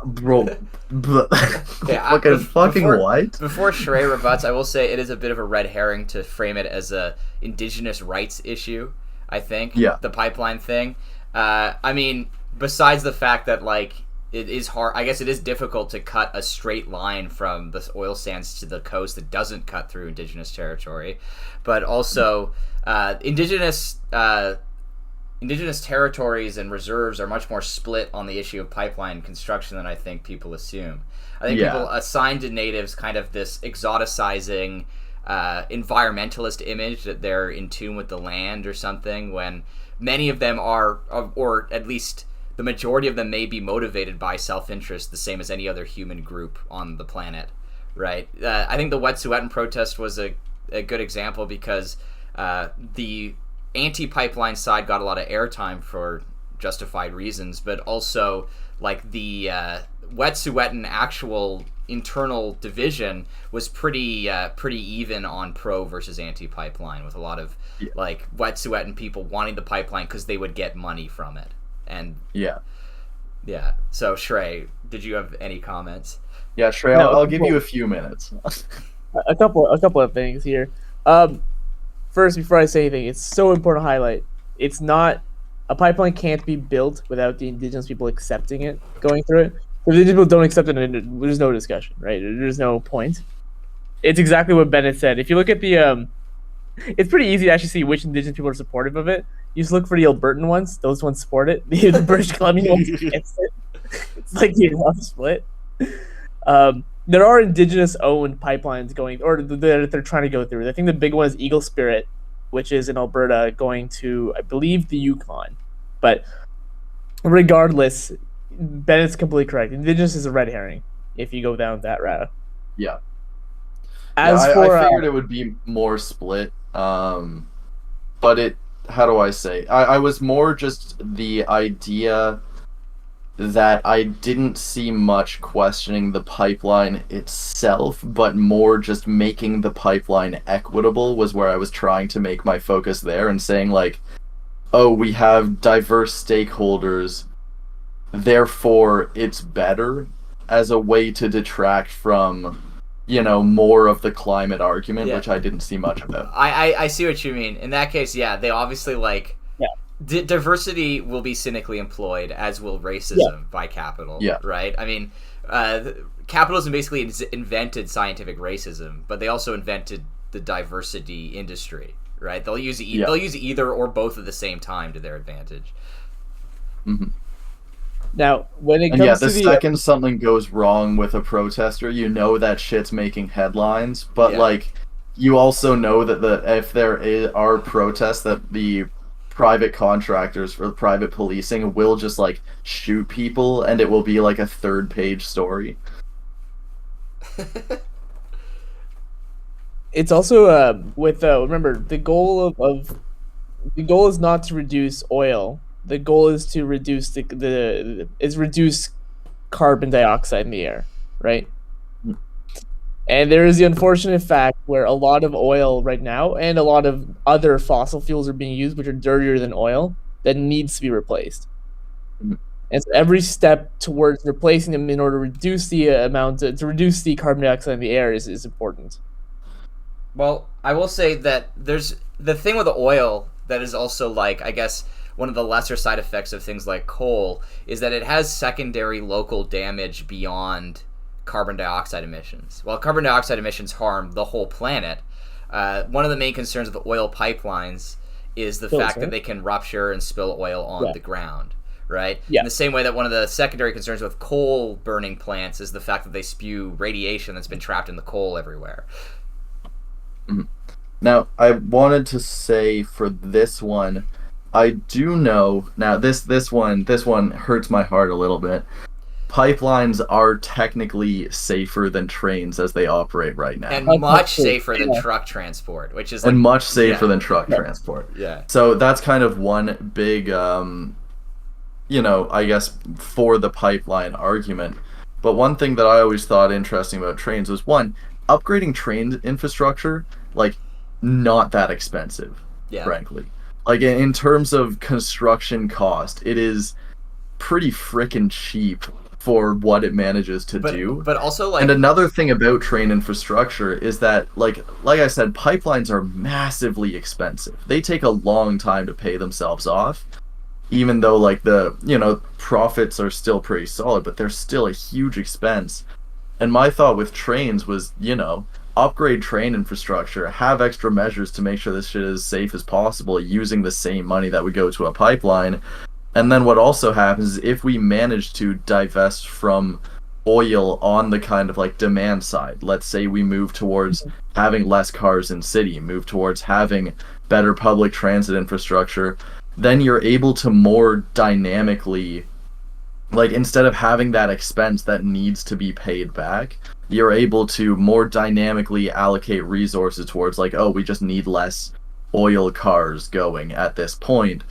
Bro, fucking what? Before Shrey rebuts, I will say it is a bit of a red herring to frame it as a indigenous rights issue, I think. Yeah. The pipeline thing. I mean, besides the fact that, like, it is hard, I guess it is difficult to cut a straight line from the oil sands to the coast that doesn't cut through indigenous territory, but also indigenous territories and reserves are much more split on the issue of pipeline construction than I think people assume. I think people assign to natives kind of this exoticizing environmentalist image that they're in tune with the land or something, when many of them are, or at least the majority of them may be motivated by self-interest, the same as any other human group on the planet, right? I think the Wet'suwet'en protest was a a good example because the anti-pipeline side got a lot of airtime for justified reasons, but also like the Wet'suwet'en actual internal division was pretty even on pro versus anti-pipeline, with a lot of like Wet'suwet'en people wanting the pipeline because they would get money from it. And yeah. So Shrey, did you have any comments? Yeah, Shrey, I'll give you a few minutes. a couple of things here. First, before I say anything, it's so important to highlight. It's not a pipeline can't be built without the indigenous people accepting it, going through it. If the indigenous people don't accept it, there's no discussion, right? There's no point. It's exactly what Bennett said. If you look at the, it's pretty easy to actually see which indigenous people are supportive of it. You just look for the Albertan ones; those ones support it. The British Columbian ones against it. It's like the rough split. There are indigenous-owned pipelines going, or they're trying to go through. I think the big one is Eagle Spirit, which is in Alberta, going to, I believe, the Yukon. But regardless, Bennett's completely correct. Indigenous is a red herring if you go down that route. Yeah. I figured it would be more split, but it. How do I say? I was more just the idea that I didn't see much questioning the pipeline itself, but more just making the pipeline equitable was where I was trying to make my focus there, and saying like, oh, we have diverse stakeholders, therefore it's better, as a way to detract from, more of the climate argument, which I didn't see much of it. I see what you mean. In that case, they obviously like... diversity will be cynically employed, as will racism by capital. Yeah. Right? I mean, capitalism basically invented scientific racism, but they also invented the diversity industry. Right? They'll use either or both at the same time to their advantage. Mm-hmm. Now, when it comes to the second something goes wrong with a protester, that shit's making headlines. But like, you also know that if there are protests, that the private contractors for private policing will just like shoot people, and it will be like a 3rd-page story. It's also with remember, the goal is not to reduce oil. The goal is to reduce reduce carbon dioxide in the air, right? And there is the unfortunate fact where a lot of oil right now and a lot of other fossil fuels are being used, which are dirtier than oil, that needs to be replaced. And so every step towards replacing them in order to reduce the reduce the carbon dioxide in the air is important. Well, I will say that there's the thing with the oil that is also like, I guess, one of the lesser side effects of things like coal is that it has secondary local damage beyond carbon dioxide emissions. While carbon dioxide emissions harm the whole planet, one of the main concerns of the oil pipelines is the fact that they can rupture and spill oil on the ground, right? Yeah. In the same way that one of the secondary concerns with coal burning plants is the fact that they spew radiation that's been trapped in the coal everywhere. Now, I wanted to say for this one, I do know now. This one hurts my heart a little bit. Pipelines are technically safer than trains as they operate right now, and much safer than truck transport, which is much safer than truck transport. Yeah. So that's kind of one big, I guess, for the pipeline argument. But one thing that I always thought interesting about trains was, one, upgrading train infrastructure, like, not that expensive, frankly. Like, in terms of construction cost, it is pretty frickin' cheap for what it manages to do. But also, like... And another thing about train infrastructure is that, like I said, pipelines are massively expensive. They take a long time to pay themselves off, even though, like, the, profits are still pretty solid, but they're still a huge expense. And my thought with trains was, upgrade train infrastructure, have extra measures to make sure this shit is as safe as possible using the same money that would go to a pipeline. And then what also happens is, if we manage to divest from oil on the kind of like demand side, let's say we move towards having less cars in city, move towards having better public transit infrastructure, then you're able to more dynamically like instead of having that expense that needs to be paid back, you're able to more dynamically allocate resources towards like, oh, we just need less oil cars going at this point.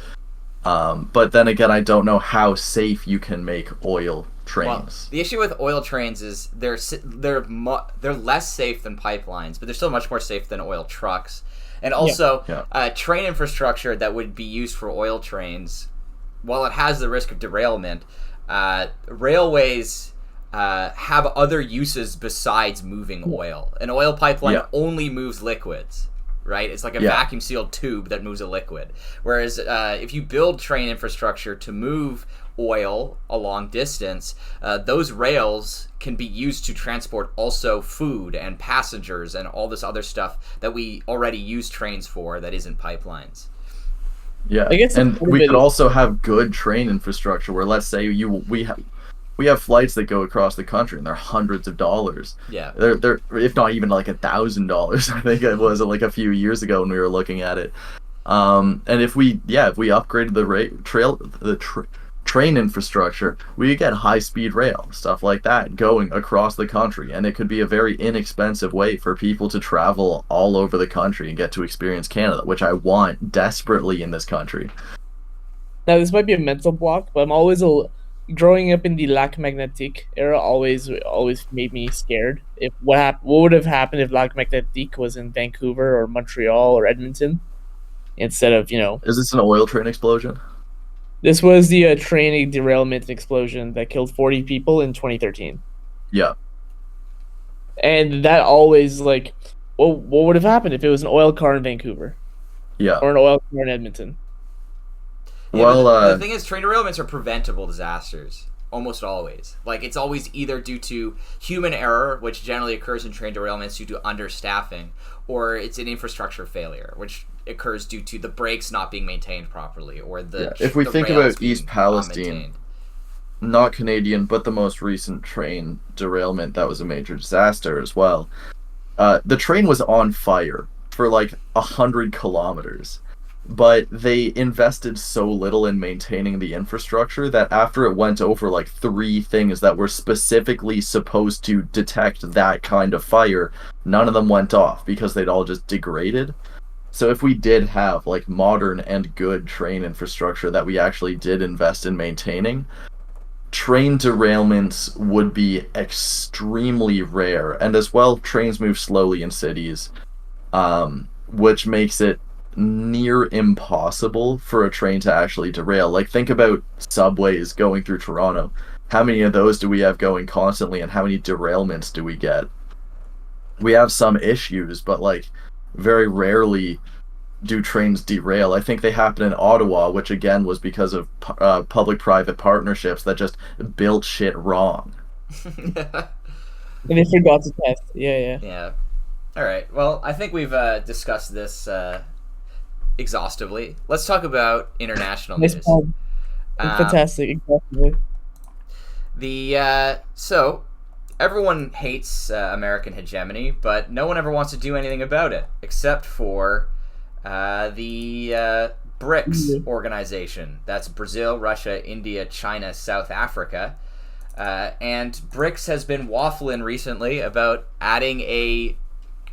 But then again, I don't know how safe you can make oil trains. Well, the issue with oil trains is they're less safe than pipelines, but they're still much more safe than oil trucks. And also, train infrastructure that would be used for oil trains, while it has the risk of derailment, railways have other uses besides moving oil. An oil pipeline only moves liquids, right? It's like a vacuum sealed tube that moves a liquid. Whereas if you build train infrastructure to move oil a long distance, those rails can be used to transport also food and passengers and all this other stuff that we already use trains for that isn't pipelines. Yeah, and we could also have good train infrastructure where, let's say we have flights that go across the country and they're hundreds of dollars. Yeah, they're if not even like $1,000. I think it was like a few years ago when we were looking at it. And if we upgraded the train infrastructure, we could get high-speed rail, stuff like that, going across the country, and it could be a very inexpensive way for people to travel all over the country and get to experience Canada, which I want desperately in this country. Now, this might be a mental block, but I'm always growing up in the Lac Magnetique era always made me scared. If what would have happened if Lac Magnetique was in Vancouver or Montreal or Edmonton instead of, Is this an oil train explosion? This was the train derailment explosion that killed 40 people in 2013. Yeah. And that always, like, what would have happened if it was an oil car in Vancouver? Yeah. Or an oil car in Edmonton? Yeah, well, the thing is, train derailments are preventable disasters. Almost always. Like, it's always either due to human error, which generally occurs in train derailments due to understaffing, or it's an infrastructure failure, which occurs due to the brakes not being maintained properly, or if we think about East Palestine, not Canadian, but the most recent train derailment that was a major disaster as well. The train was on fire for like 100 kilometers. But they invested so little in maintaining the infrastructure that after it went over like 3 things that were specifically supposed to detect that kind of fire, none of them went off because they'd all just degraded. So if we did have like modern and good train infrastructure that we actually did invest in maintaining, train derailments would be extremely rare. And as well, trains move slowly in cities, which makes it near impossible for a train to actually derail. Like, think about subways going through Toronto. How many of those do we have going constantly, and how many derailments do we get? We have some issues, but like very rarely do trains derail. I think they happen in Ottawa, which again was because of public-private partnerships that just built shit wrong. And they forgot to test. Yeah. All right. Well, I think we've discussed this exhaustively. Let's talk about international news. Fantastic. Exhaustively. So everyone hates American hegemony, but no one ever wants to do anything about it, except for the BRICS organization. That's Brazil, Russia, India, China, South Africa. And BRICS has been waffling recently about adding a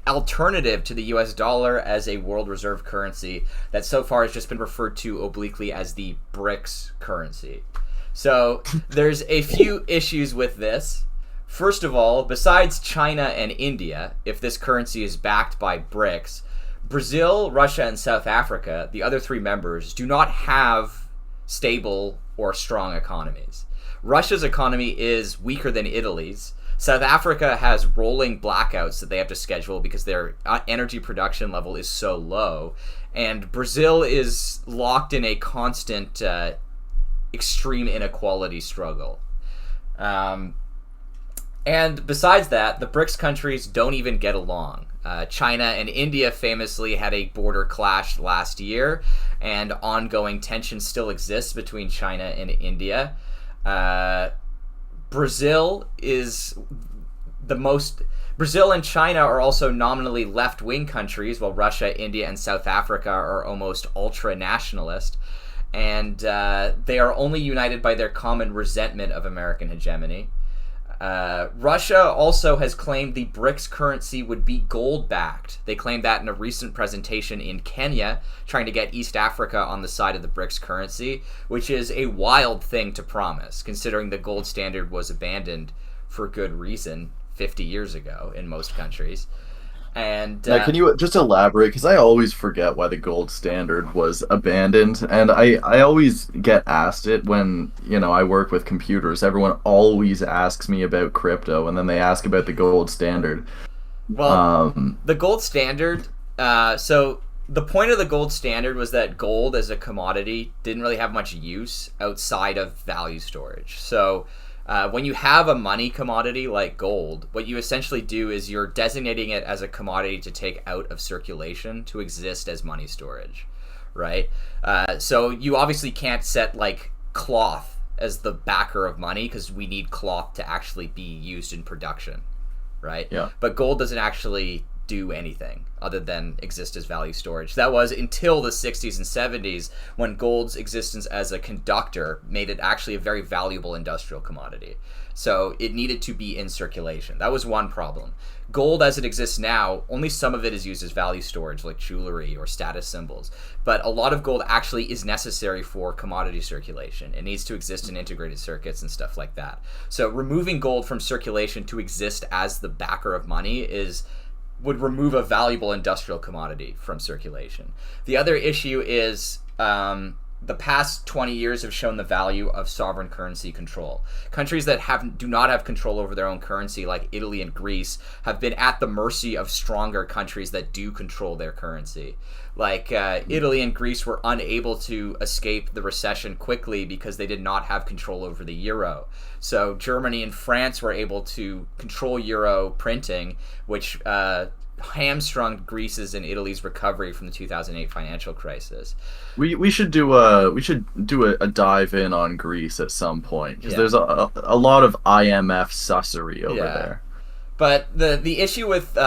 alternative to the US dollar as a world reserve currency that so far has just been referred to obliquely as the BRICS currency. So there's a few issues with this. First of all, besides China and India, if this currency is backed by BRICS, Brazil, Russia, and South Africa, the other 3 members, do not have stable or strong economies. Russia's economy is weaker than Italy's. South Africa has rolling blackouts that they have to schedule because their energy production level is so low. And Brazil is locked in a constant extreme inequality struggle. And besides that, the BRICS countries don't even get along. China and India famously had a border clash last year, and ongoing tension still exists between China and India. Brazil and China are also nominally left-wing countries, while Russia, India, and South Africa are almost ultra-nationalist. and they are only united by their common resentment of American hegemony. Russia also has claimed the BRICS currency would be gold-backed. They claimed that in a recent presentation in Kenya, trying to get East Africa on the side of the BRICS currency, which is a wild thing to promise, considering the gold standard was abandoned for good reason 50 years ago in most countries. And now, can you just elaborate? Because I always forget why the gold standard was abandoned, and I always get asked it when I work with computers. Everyone always asks me about crypto, and then they ask about the gold standard. Well, the gold standard. So the point of the gold standard was that gold as a commodity didn't really have much use outside of value storage. So when you have a money commodity like gold, what you essentially do is you're designating it as a commodity to take out of circulation to exist as money storage, right? So you obviously can't set like cloth as the backer of money because we need cloth to actually be used in production, right? Yeah. But gold doesn't actually do anything other than exist as value storage. That was until the 60s and 70s when gold's existence as a conductor made it actually a very valuable industrial commodity. So it needed to be in circulation. That was one problem. Gold as it exists now, only some of it is used as value storage like jewelry or status symbols. But a lot of gold actually is necessary for commodity circulation. It needs to exist in integrated circuits and stuff like that. So removing gold from circulation to exist as the backer of money would remove a valuable industrial commodity from circulation. The other issue is the past 20 years have shown the value of sovereign currency control. Countries that do not have control over their own currency, like Italy and Greece, have been at the mercy of stronger countries that do control their currency. Like Italy and Greece were unable to escape the recession quickly because they did not have control over the euro. So Germany and France were able to control euro printing, which hamstrung Greece's and Italy's recovery from the 2008 financial crisis. We should do a dive in on Greece at some point because there's a lot of IMF sussery over there. But the issue with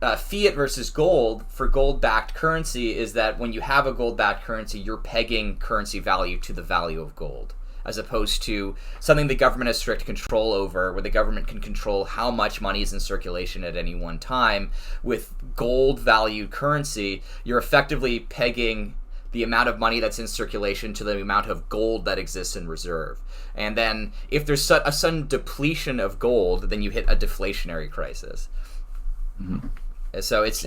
fiat versus gold for gold-backed currency is that when you have a gold-backed currency, you're pegging currency value to the value of gold, as opposed to something the government has strict control over, where the government can control how much money is in circulation at any one time. With gold-valued currency, you're effectively pegging the amount of money that's in circulation to the amount of gold that exists in reserve. And then if there's a sudden depletion of gold, then you hit a deflationary crisis. Mm-hmm. So it's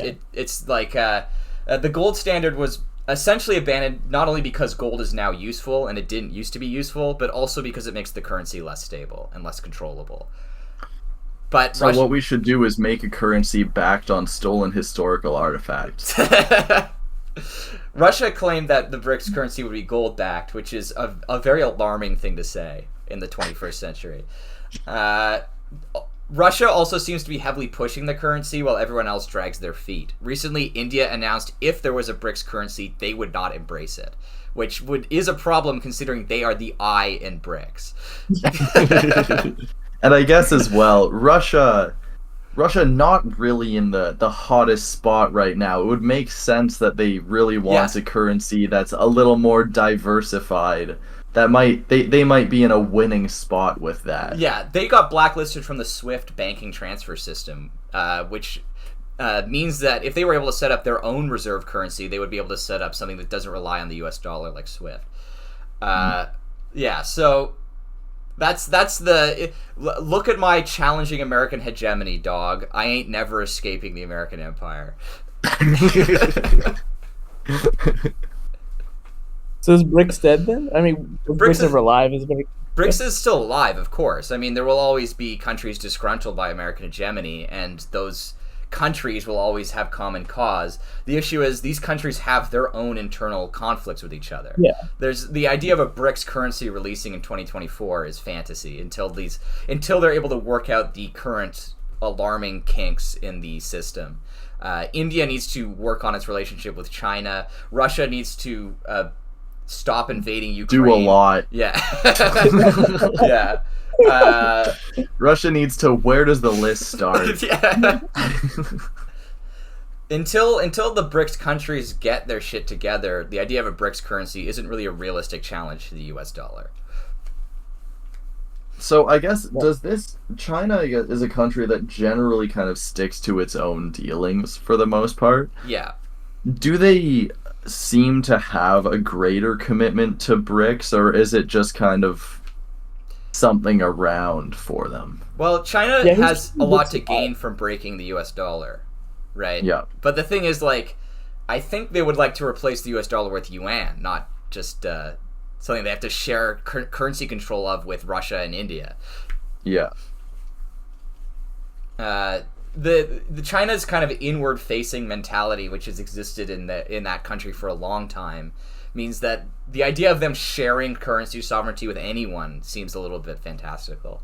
like the gold standard was essentially abandoned not only because gold is now useful and it didn't used to be useful, but also because it makes the currency less stable and less controllable. But so what we should do is make a currency backed on stolen historical artifacts. Russia claimed that the BRICS currency would be gold-backed, which is a very alarming thing to say in the 21st century. Russia also seems to be heavily pushing the currency while everyone else drags their feet. Recently, India announced if there was a BRICS currency, they would not embrace it, which is a problem considering they are the I in BRICS. And I guess as well, Russia not really in the hottest spot right now. It would make sense that they really want a currency that's a little more diversified. That they might be in a winning spot with that. Yeah, they got blacklisted from the SWIFT banking transfer system, which means that if they were able to set up their own reserve currency, they would be able to set up something that doesn't rely on the US dollar like SWIFT. Yeah, so that's the look at my challenging American hegemony, dog. I ain't never escaping the American empire. So is BRICS dead then? I mean, BRICS ever alive? BRICS is still alive, of course. I mean, there will always be countries disgruntled by American hegemony, and those countries will always have common cause. The issue is these countries have their own internal conflicts with each other. Yeah. There's the idea of a BRICS currency releasing in 2024 is fantasy until they're able to work out the current alarming kinks in the system. India needs to work on its relationship with China. Russia needs to stop invading Ukraine. Do a lot. Yeah. Yeah. Russia needs to. Where does the list start? Yeah. until the BRICS countries get their shit together, the idea of a BRICS currency isn't really a realistic challenge to the US dollar. So I guess China is a country that generally kind of sticks to its own dealings for the most part. Yeah. Do they seem to have a greater commitment to BRICS, or is it just kind of something around for them? Well, China has a lot to gain from breaking the US dollar, right? Yeah. But the thing is, like, I think they would like to replace the US dollar with yuan, not just something they have to share currency control of with Russia and India. Yeah. The China's kind of inward facing mentality, which has existed in that country for a long time, means that the idea of them sharing currency sovereignty with anyone seems a little bit fantastical.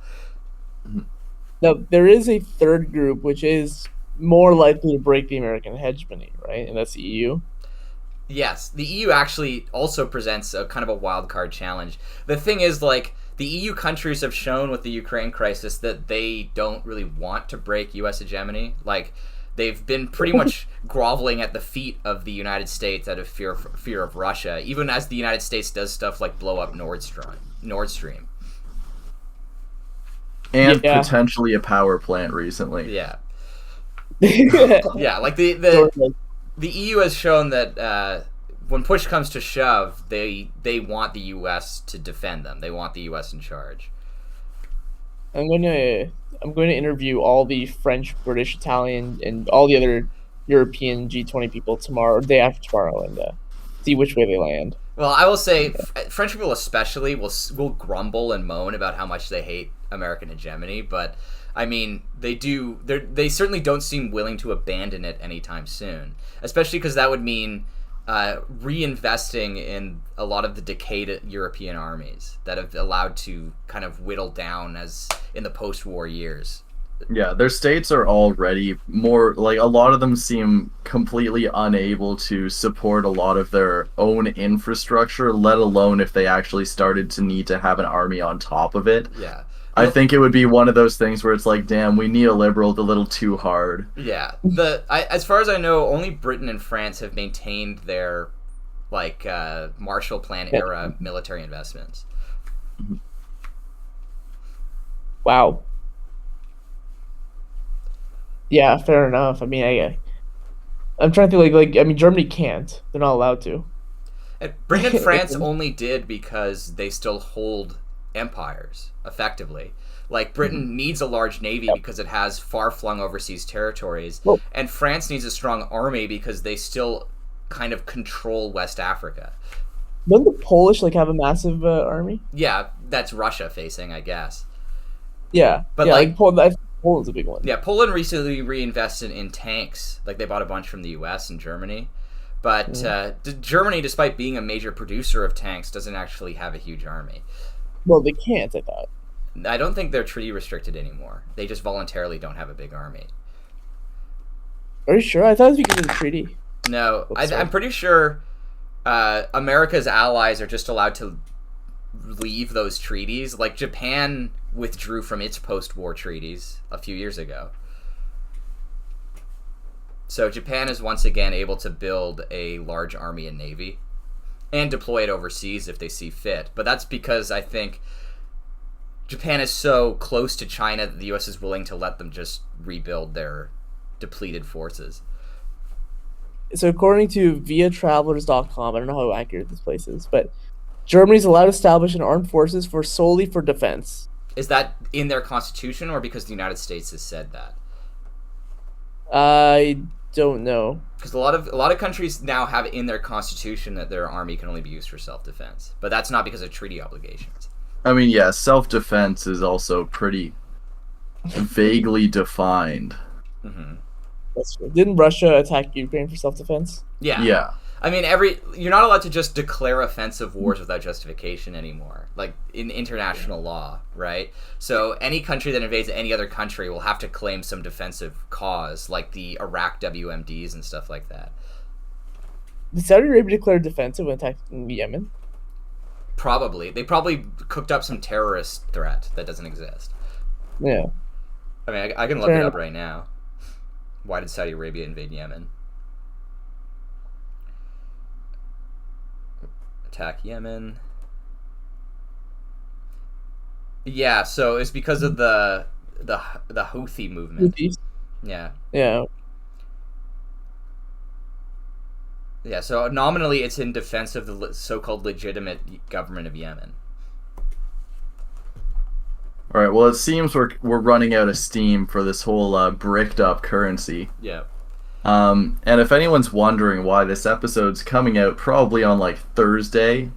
Now, there is a third group which is more likely to break the American hegemony, right? And that's the EU. Yes, the EU actually also presents a kind of a wild card challenge. The thing is, like, the EU countries have shown with the Ukraine crisis that they don't really want to break US hegemony. Like, they've been pretty much groveling at the feet of the United States out of fear of Russia, even as the United States does stuff like blow up Nord Stream. And potentially a power plant recently. Yeah. Yeah, like the EU has shown that when push comes to shove, they want the US to defend them. They want the US in charge. I'm going to interview all the French, British, Italian, and all the other European G20 people tomorrow, or day after tomorrow, and see which way they land. Well, I will say French people especially will grumble and moan about how much they hate American hegemony, but I mean, they certainly don't seem willing to abandon it anytime soon, especially because that would mean reinvesting in a lot of the decayed European armies that have allowed to kind of whittle down as in the post-war years. Yeah, their states are already more, like, a lot of them seem completely unable to support a lot of their own infrastructure, let alone if they actually started to need to have an army on top of it. Yeah. I think it would be one of those things where it's like, damn, we neoliberaled a little too hard. Yeah. As far as I know, only Britain and France have maintained their, like, Marshall Plan era military investments. Wow. Yeah, fair enough. I mean, I'm trying to think, like, I mean, Germany can't. They're not allowed to. And Britain and France only did because they still hold empires, effectively. Like, Britain needs a large navy because it has far-flung overseas territories, and France needs a strong army because they still kind of control West Africa. Don't the Polish, like, have a massive army? Yeah, that's Russia-facing, I guess. Yeah, but yeah, like Poland's a big one. Yeah, Poland recently reinvested in tanks. Like, they bought a bunch from the US and Germany. But Germany, despite being a major producer of tanks, doesn't actually have a huge army. Well, they can't, I thought. I don't think they're treaty restricted anymore. They just voluntarily don't have a big army. Are you sure? I thought it was because of the treaty. No, I'm pretty sure America's allies are just allowed to leave those treaties. Like, Japan withdrew from its post-war treaties a few years ago. So Japan is once again able to build a large army and navy and deploy it overseas if they see fit. But that's because I think Japan is so close to China that the US is willing to let them just rebuild their depleted forces. So according to viatravelers.com, I don't know how accurate this place is, but Germany's allowed to establish an armed forces solely for defense. Is that in their constitution or because the United States has said that? I don't know. Because a lot of countries now have in their constitution that their army can only be used for self-defense, but that's not because of treaty obligations. I mean, yeah, self-defense is also pretty vaguely defined. Mm-hmm. That's true. Didn't Russia attack Ukraine for self-defense? Yeah. Yeah. I mean, you're not allowed to just declare offensive wars without justification anymore, like in international law, right? So any country that invades any other country will have to claim some defensive cause, like the Iraq WMDs and stuff like that. Did Saudi Arabia declare defensive when attacking Yemen? Probably. They probably cooked up some terrorist threat that doesn't exist. Yeah. I mean, I can look it up right now. Why did Saudi Arabia invade Yemen? attack Yemen. Yeah, so it's because of the Houthi movement. Houthis. Yeah. Yeah. Yeah, so nominally it's in defense of the so-called legitimate government of Yemen. All right. Well, it seems we're running out of steam for this whole bricked up currency. Yeah. And if anyone's wondering why this episode's coming out probably on like Thursday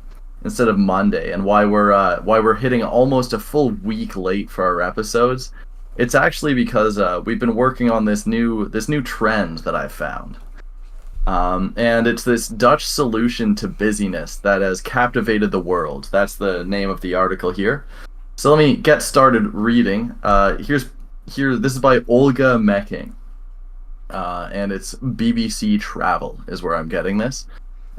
instead of Monday, and why we're hitting almost a full week late for our episodes, it's actually because we've been working on this new trend that I found. And it's this Dutch solution to busyness that has captivated the world. That's the name of the article here. So let me get started reading. This is by Olga Mecking. And it's BBC Travel is where I'm getting this.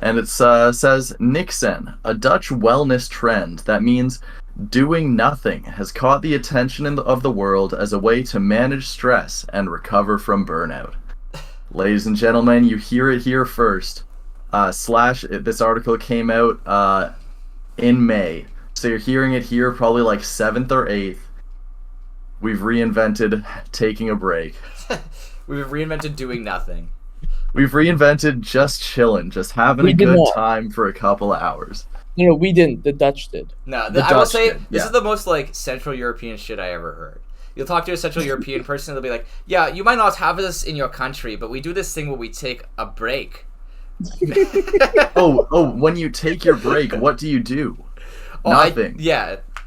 And it says, Nixon, a Dutch wellness trend that means doing nothing, has caught the attention of the world as a way to manage stress and recover from burnout. Ladies and gentlemen, you hear it here first. This article came out in May. So you're hearing it here probably like 7th or 8th. We've reinvented taking a break. We've reinvented doing nothing. We've reinvented just chilling, just having a good time for a couple of hours. No, we didn't. The Dutch did. No, I will say, this is the most like Central European shit I ever heard. You'll talk to a Central European person, and they'll be like, yeah, you might not have this in your country, but we do this thing where we take a break. When you take your break, what do you do? Nothing.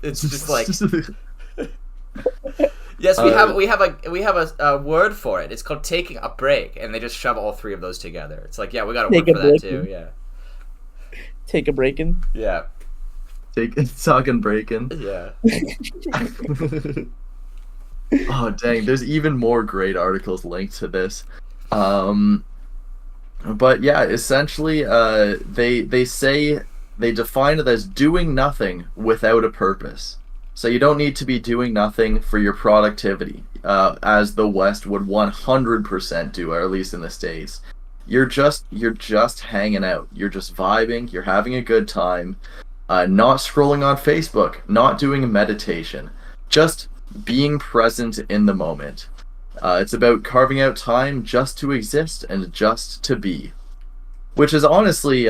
It's just like... Yes, we have a word for it. It's called taking a break, and they just shove all three of those together. It's like, yeah, we got a word for that too. Yeah. Take a break-in. Yeah. Talking break-in. Yeah. Oh dang! There's even more great articles linked to this. But yeah, essentially, they say they define it as doing nothing without a purpose. So you don't need to be doing nothing for your productivity, as the West would 100% do, or at least in the States. You're just hanging out. You're just vibing. You're having a good time. Not scrolling on Facebook. Not doing meditation. Just being present in the moment. It's about carving out time just to exist and just to be. Which is honestly,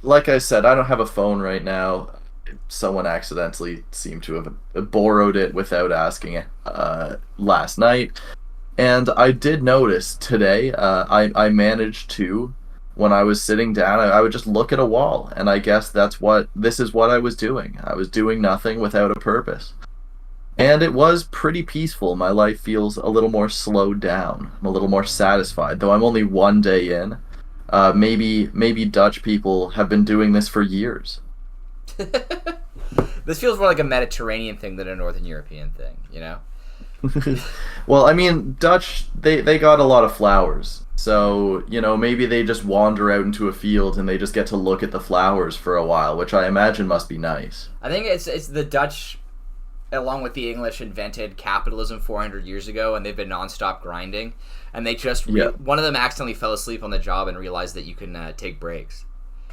like I said, I don't have a phone right now. Someone accidentally seemed to have borrowed it without asking last night. And I did notice today, I managed to, when I was sitting down, I would just look at a wall. And I guess this is what I was doing. I was doing nothing without a purpose. And it was pretty peaceful. My life feels a little more slowed down. I'm a little more satisfied, though I'm only one day in. Maybe Dutch people have been doing this for years. This feels more like a Mediterranean thing than a Northern European thing, you know? Well, I mean, Dutch, they got a lot of flowers. So, maybe they just wander out into a field and they just get to look at the flowers for a while, which I imagine must be nice. I think it's the Dutch, along with the English, invented capitalism 400 years ago, and they've been nonstop grinding. And they just, one of them accidentally fell asleep on the job and realized that you can take breaks.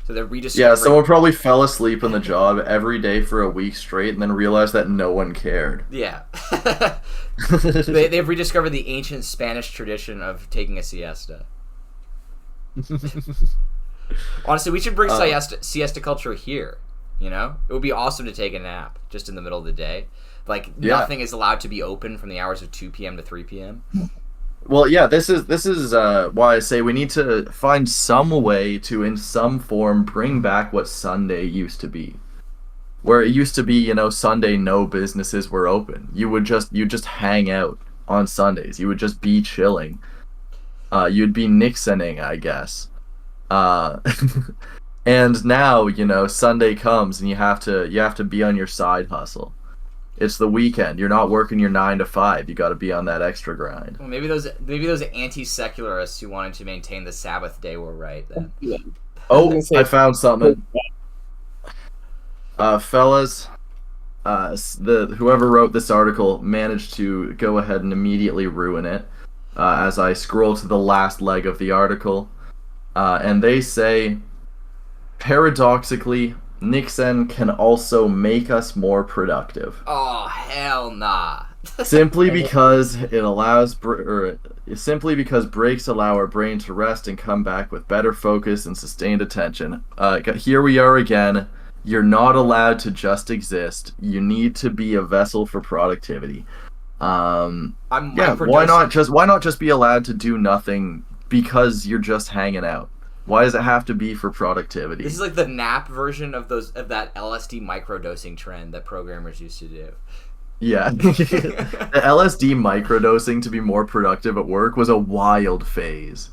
So they're rediscovering... Yeah, someone probably fell asleep on the job every day for a week straight and then realized that no one cared. Yeah. They've rediscovered the ancient Spanish tradition of taking a siesta. Honestly, we should bring siesta culture here, you know? It would be awesome to take a nap just in the middle of the day. Like, nothing is allowed to be open from the hours of 2 p.m. to 3 p.m. Well, yeah, this is why I say we need to find some way to, in some form, bring back what Sunday used to be. Where it used to be, Sunday no businesses were open. You'd just hang out on Sundays. You would just be chilling. You'd be Nixoning, I guess. And now, Sunday comes and you have to be on your side hustle. It's the weekend. You're not working your 9 to 5. You got to be on that extra grind. Well, maybe those anti-secularists who wanted to maintain the Sabbath day were right then. Yeah. Oh, I found something. Fellas, whoever wrote this article managed to go ahead and immediately ruin it. As I scroll to the last leg of the article, and they say, Paradoxically, Nixon can also make us more productive. Oh, hell nah. Simply because simply because breaks allow our brain to rest and come back with better focus and sustained attention. Here we are again. You're not allowed to just exist. You need to be a vessel for productivity. I'm Yeah, why not just be allowed to do nothing because you're just hanging out? Why does it have to be for productivity? This is like the nap version of that LSD microdosing trend that programmers used to do. Yeah. The LSD microdosing to be more productive at work was a wild phase.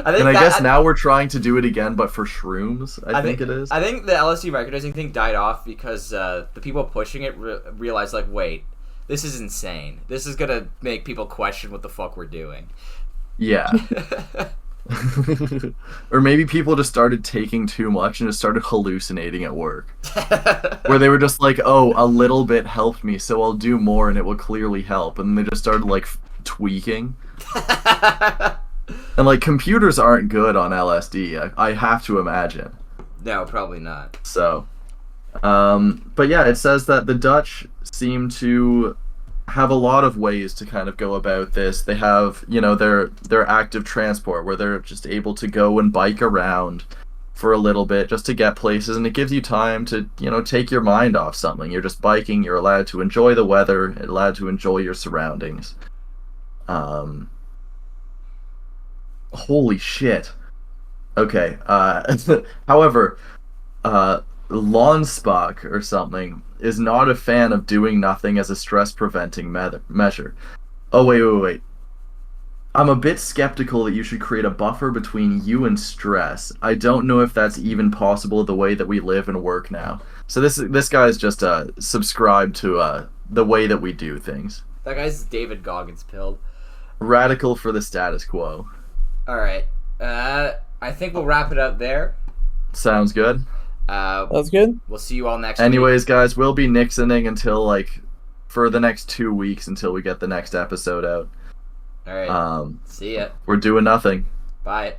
I guess now we're trying to do it again, but for shrooms, I think it is. I think the LSD microdosing thing died off because the people pushing it realized, like, wait, this is insane. This is going to make people question what the fuck we're doing. Yeah. Or maybe people just started taking too much and just started hallucinating at work. Where they were just like, oh, a little bit helped me, so I'll do more and it will clearly help. And they just started, like, tweaking. And, like, computers aren't good on LSD, I have to imagine. No, probably not. So, but yeah, it says that the Dutch seem to have a lot of ways to kind of go about this. They have, their active transport where they're just able to go and bike around for a little bit just to get places, and it gives you time to, take your mind off something. You're just biking, you're allowed to enjoy the weather, allowed to enjoy your surroundings. Holy shit. Okay, however, Lonsbach or something is not a fan of doing nothing as a stress-preventing measure. Oh, wait. I'm a bit skeptical that you should create a buffer between you and stress. I don't know if that's even possible the way that we live and work now. So this guy's just subscribed to the way that we do things. That guy's David Goggins pilled. Radical for the status quo. Alright. I think we'll wrap it up there. Sounds good. That's good. We'll see you all next week. Anyways, guys, we'll be Nixoning until, for the next 2 weeks until we get the next episode out. Alright. See ya. We're doing nothing. Bye.